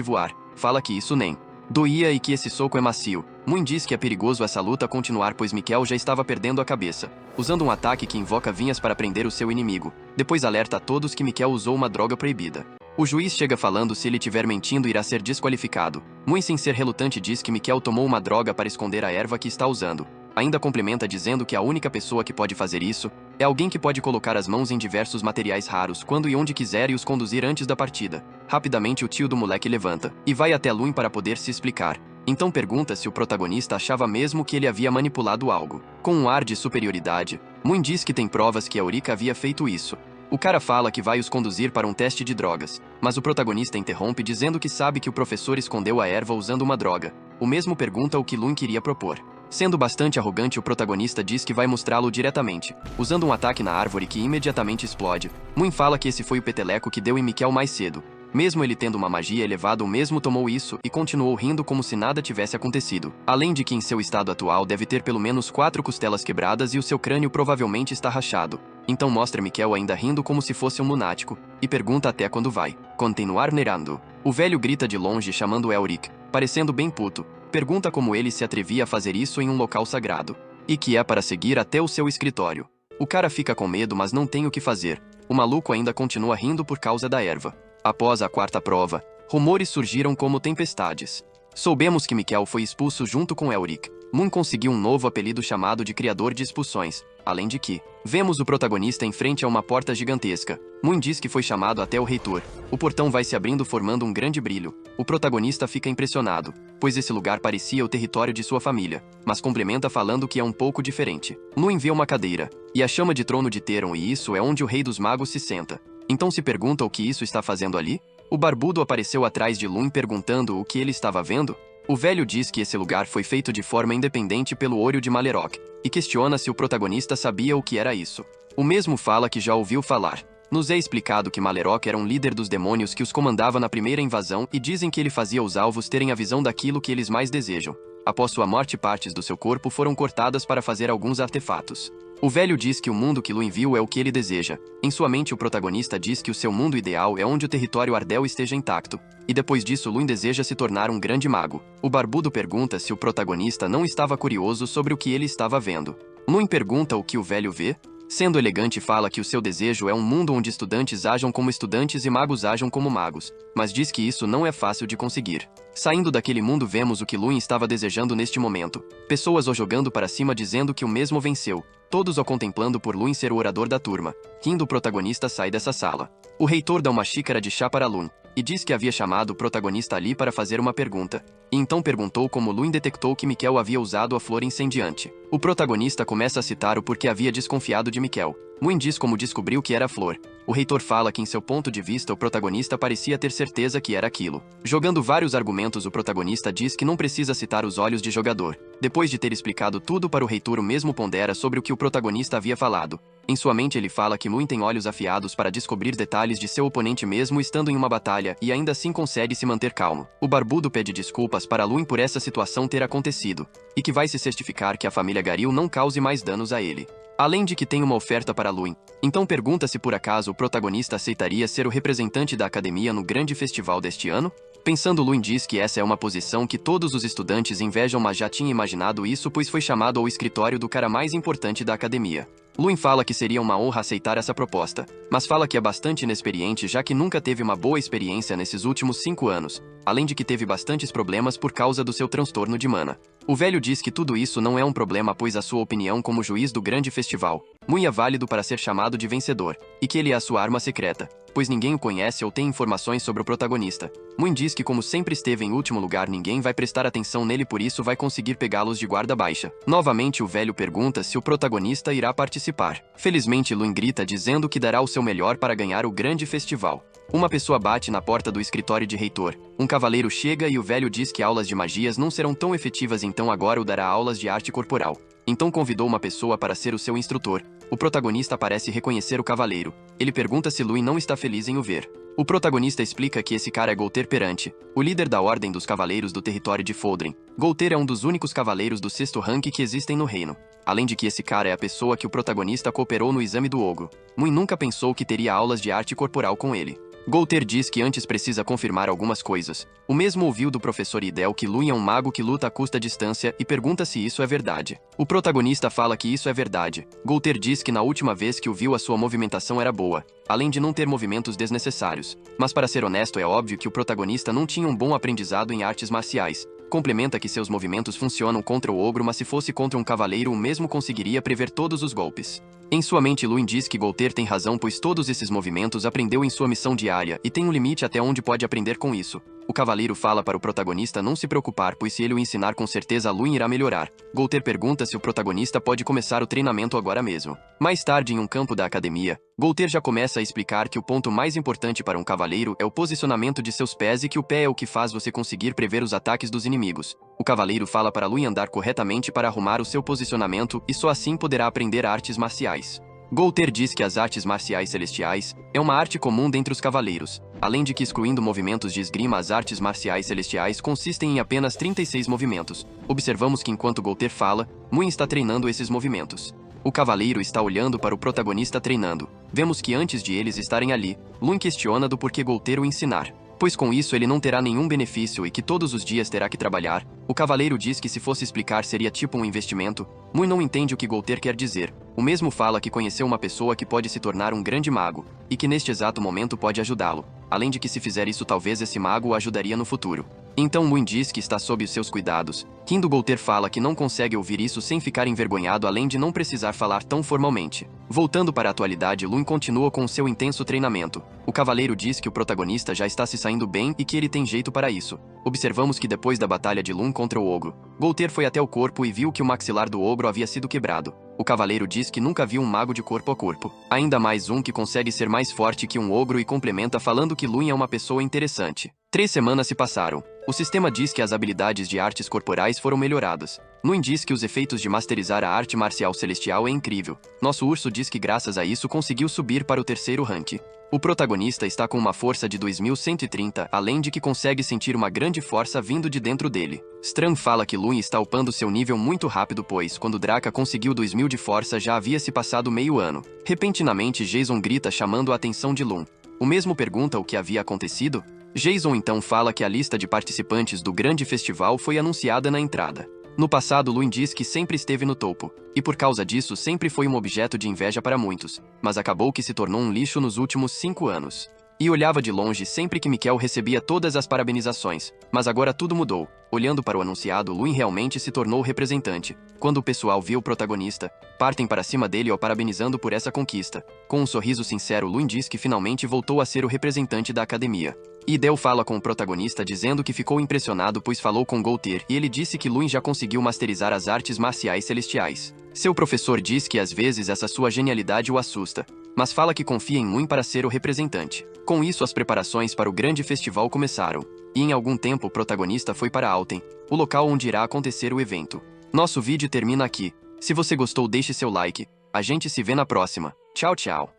voar, fala que isso nem doía e que esse soco é macio. Luin diz que é perigoso essa luta continuar pois Mikkel já estava perdendo a cabeça, usando um ataque que invoca vinhas para prender o seu inimigo. Depois alerta a todos que Mikkel usou uma droga proibida. O juiz chega falando se ele estiver mentindo irá ser desqualificado. Luin, sem ser relutante, diz que Mikkel tomou uma droga para esconder a erva que está usando. Ainda complementa dizendo que a única pessoa que pode fazer isso é alguém que pode colocar as mãos em diversos materiais raros quando e onde quiser e os conduzir antes da partida. Rapidamente o tio do moleque levanta e vai até Luin para poder se explicar. Então pergunta se o protagonista achava mesmo que ele havia manipulado algo. Com um ar de superioridade, Luin diz que tem provas que Eureka havia feito isso. O cara fala que vai os conduzir para um teste de drogas, mas o protagonista interrompe dizendo que sabe que o professor escondeu a erva usando uma droga. O mesmo pergunta o que Luin queria propor. Sendo bastante arrogante, o protagonista diz que vai mostrá-lo diretamente, usando um ataque na árvore que imediatamente explode. Luin fala que esse foi o peteleco que deu em Mikkel mais cedo. Mesmo ele tendo uma magia elevada, o mesmo tomou isso e continuou rindo como se nada tivesse acontecido. Além de que em seu estado atual deve ter pelo menos 4 costelas quebradas e o seu crânio provavelmente está rachado. Então mostra Mikkel ainda rindo como se fosse um lunático, e pergunta até quando vai continuar nerando. O velho grita de longe chamando Elric, parecendo bem puto. Pergunta como ele se atrevia a fazer isso em um local sagrado, e que é para seguir até o seu escritório. O cara fica com medo, mas não tem o que fazer. O maluco ainda continua rindo por causa da erva. Após a quarta prova, rumores surgiram como tempestades. Soubemos que Mikkel foi expulso junto com Elric. Luin conseguiu um novo apelido chamado de Criador de Expulsões. Além de que, vemos o protagonista em frente a uma porta gigantesca. Luin diz que foi chamado até o reitor. O portão vai se abrindo formando um grande brilho. O protagonista fica impressionado, pois esse lugar parecia o território de sua família, mas complementa falando que é um pouco diferente. Luin vê uma cadeira, e a chama de trono de Teron, e isso é onde o rei dos magos se senta. Então se pergunta o que isso está fazendo ali? O barbudo apareceu atrás de Luin perguntando o que ele estava vendo. O velho diz que esse lugar foi feito de forma independente pelo Olho de Malerok, e questiona se o protagonista sabia o que era isso. O mesmo fala que já ouviu falar. Nos é explicado que Malerok era um líder dos demônios que os comandava na primeira invasão e dizem que ele fazia os alvos terem a visão daquilo que eles mais desejam. Após sua morte, partes do seu corpo foram cortadas para fazer alguns artefatos. O velho diz que o mundo que Luin viu é o que ele deseja. Em sua mente, o protagonista diz que o seu mundo ideal é onde o território Ardell esteja intacto. E depois disso, Luin deseja se tornar um grande mago. O barbudo pergunta se o protagonista não estava curioso sobre o que ele estava vendo. Luin pergunta o que o velho vê. Sendo elegante, fala que o seu desejo é um mundo onde estudantes ajam como estudantes e magos ajam como magos, mas diz que isso não é fácil de conseguir. Saindo daquele mundo, vemos o que Luin estava desejando neste momento. Pessoas o jogando para cima dizendo que o mesmo venceu. Todos o contemplando por Luin ser o orador da turma. Rindo, o protagonista sai dessa sala. O reitor dá uma xícara de chá para Luin, e diz que havia chamado o protagonista ali para fazer uma pergunta. E então perguntou como Luin detectou que Mikkel havia usado a flor incendiante. O protagonista começa a citar o porquê havia desconfiado de Mikkel. Luin diz como descobriu que era a flor. O reitor fala que em seu ponto de vista o protagonista parecia ter certeza que era aquilo. Jogando vários argumentos, o protagonista diz que não precisa citar os olhos de jogador. Depois de ter explicado tudo para o reitor, o mesmo pondera sobre o que o protagonista havia falado. Em sua mente ele fala que Luin tem olhos afiados para descobrir detalhes de seu oponente mesmo estando em uma batalha e ainda assim consegue se manter calmo. O barbudo pede desculpas para Luin por essa situação ter acontecido, e que vai se certificar que a família Garil não cause mais danos a ele. Além de que tem uma oferta para Luin. Então pergunta se por acaso o protagonista aceitaria ser o representante da academia no grande festival deste ano? Pensando, Luin diz que essa é uma posição que todos os estudantes invejam, mas já tinha imaginado isso pois foi chamado ao escritório do cara mais importante da academia. Luin fala que seria uma honra aceitar essa proposta, mas fala que é bastante inexperiente já que nunca teve uma boa experiência nesses últimos 5 anos, além de que teve bastantes problemas por causa do seu transtorno de mana. O velho diz que tudo isso não é um problema pois a sua opinião como juiz do grande festival, Luin é válido para ser chamado de vencedor, e que ele é a sua arma secreta. pois ninguém o conhece ou tem informações sobre o protagonista. Moon diz que como sempre esteve em último lugar, ninguém vai prestar atenção nele, por isso vai conseguir pegá-los de guarda baixa. Novamente o velho pergunta se o protagonista irá participar. Felizmente Lun grita dizendo que dará o seu melhor para ganhar o grande festival. Uma pessoa bate na porta do escritório de reitor. Um cavaleiro chega e o velho diz que aulas de magias não serão tão efetivas, então agora o dará aulas de arte corporal. Então convidou uma pessoa para ser o seu instrutor. O protagonista parece reconhecer o cavaleiro. Ele pergunta se Luin não está feliz em o ver. O protagonista explica que esse cara é Golter Perante, o líder da Ordem dos Cavaleiros do território de Foldren. Golter é um dos únicos cavaleiros do 6º rank que existem no reino. Além de que esse cara é a pessoa que o protagonista cooperou no exame do ogro. Moon nunca pensou que teria aulas de arte corporal com ele. Golter diz que antes precisa confirmar algumas coisas. O mesmo ouviu do professor Idel que Luin é um mago que luta a custa distância e pergunta se isso é verdade. O protagonista fala que isso é verdade. Golter diz que na última vez que o viu a sua movimentação era boa, além de não ter movimentos desnecessários. Mas para ser honesto, é óbvio que o protagonista não tinha um bom aprendizado em artes marciais. Complementa que seus movimentos funcionam contra o ogro, mas se fosse contra um cavaleiro o mesmo conseguiria prever todos os golpes. Em sua mente, Luin diz que Golter tem razão, pois todos esses movimentos aprendeu em sua missão diária e tem um limite até onde pode aprender com isso. O cavaleiro fala para o protagonista não se preocupar, pois se ele o ensinar com certeza Luin irá melhorar. Golter pergunta se o protagonista pode começar o treinamento agora mesmo. Mais tarde, em um campo da academia, Golter já começa a explicar que o ponto mais importante para um cavaleiro é o posicionamento de seus pés e que o pé é o que faz você conseguir prever os ataques dos inimigos. O cavaleiro fala para Luin andar corretamente para arrumar o seu posicionamento e só assim poderá aprender artes marciais. Golter diz que as artes marciais celestiais é uma arte comum dentre os cavaleiros, além de que, excluindo movimentos de esgrima, as artes marciais celestiais consistem em apenas 36 movimentos. Observamos que enquanto Golter fala, Moon está treinando esses movimentos. O cavaleiro está olhando para o protagonista treinando. Vemos que antes de eles estarem ali, Luin questiona do porquê Golter o ensinar, pois com isso ele não terá nenhum benefício e que todos os dias terá que trabalhar. O cavaleiro diz que se fosse explicar seria tipo um investimento. Moon não entende o que Golter quer dizer. O mesmo fala que conheceu uma pessoa que pode se tornar um grande mago, e que neste exato momento pode ajudá-lo. Além de que se fizer isso talvez esse mago o ajudaria no futuro. Então Moon diz que está sob os seus cuidados. Rindo, Golter fala que não consegue ouvir isso sem ficar envergonhado, além de não precisar falar tão formalmente. Voltando para a atualidade, Luin continua com seu intenso treinamento. O cavaleiro diz que o protagonista já está se saindo bem e que ele tem jeito para isso. Observamos que depois da batalha de Luin contra o ogro, Golter foi até o corpo e viu que o maxilar do ogro havia sido quebrado. O cavaleiro diz que nunca viu um mago de corpo a corpo. Ainda mais um que consegue ser mais forte que um ogro, e complementa falando que Luin é uma pessoa interessante. 3 semanas se passaram. O sistema diz que as habilidades de artes corporais foram melhoradas. Luin diz que os efeitos de masterizar a arte marcial celestial é incrível. Nosso urso diz que graças a isso conseguiu subir para o 3º rank. O protagonista está com uma força de 2130, além de que consegue sentir uma grande força vindo de dentro dele. Stran fala que Luin está upando seu nível muito rápido, pois quando Draka conseguiu 2000 de força já havia se passado meio ano. Repentinamente Jason grita chamando a atenção de Luin. O mesmo pergunta o que havia acontecido. Jason então fala que a lista de participantes do grande festival foi anunciada na entrada. No passado, Luin diz que sempre esteve no topo, e por causa disso sempre foi um objeto de inveja para muitos, mas acabou que se tornou um lixo nos últimos 5 anos. E olhava de longe sempre que Mikkel recebia todas as parabenizações, mas agora tudo mudou. Olhando para o anunciado, Luin realmente se tornou o representante. Quando o pessoal viu o protagonista, partem para cima dele o parabenizando por essa conquista. Com um sorriso sincero, Luin diz que finalmente voltou a ser o representante da academia. Idel fala com o protagonista dizendo que ficou impressionado pois falou com Golter e ele disse que Luin já conseguiu masterizar as artes marciais celestiais. Seu professor diz que às vezes essa sua genialidade o assusta, mas fala que confia em Luin para ser o representante. Com isso, as preparações para o grande festival começaram, e em algum tempo o protagonista foi para Alten, o local onde irá acontecer o evento. Nosso vídeo termina aqui. Se você gostou, deixe seu like. A gente se vê na próxima. Tchau, tchau.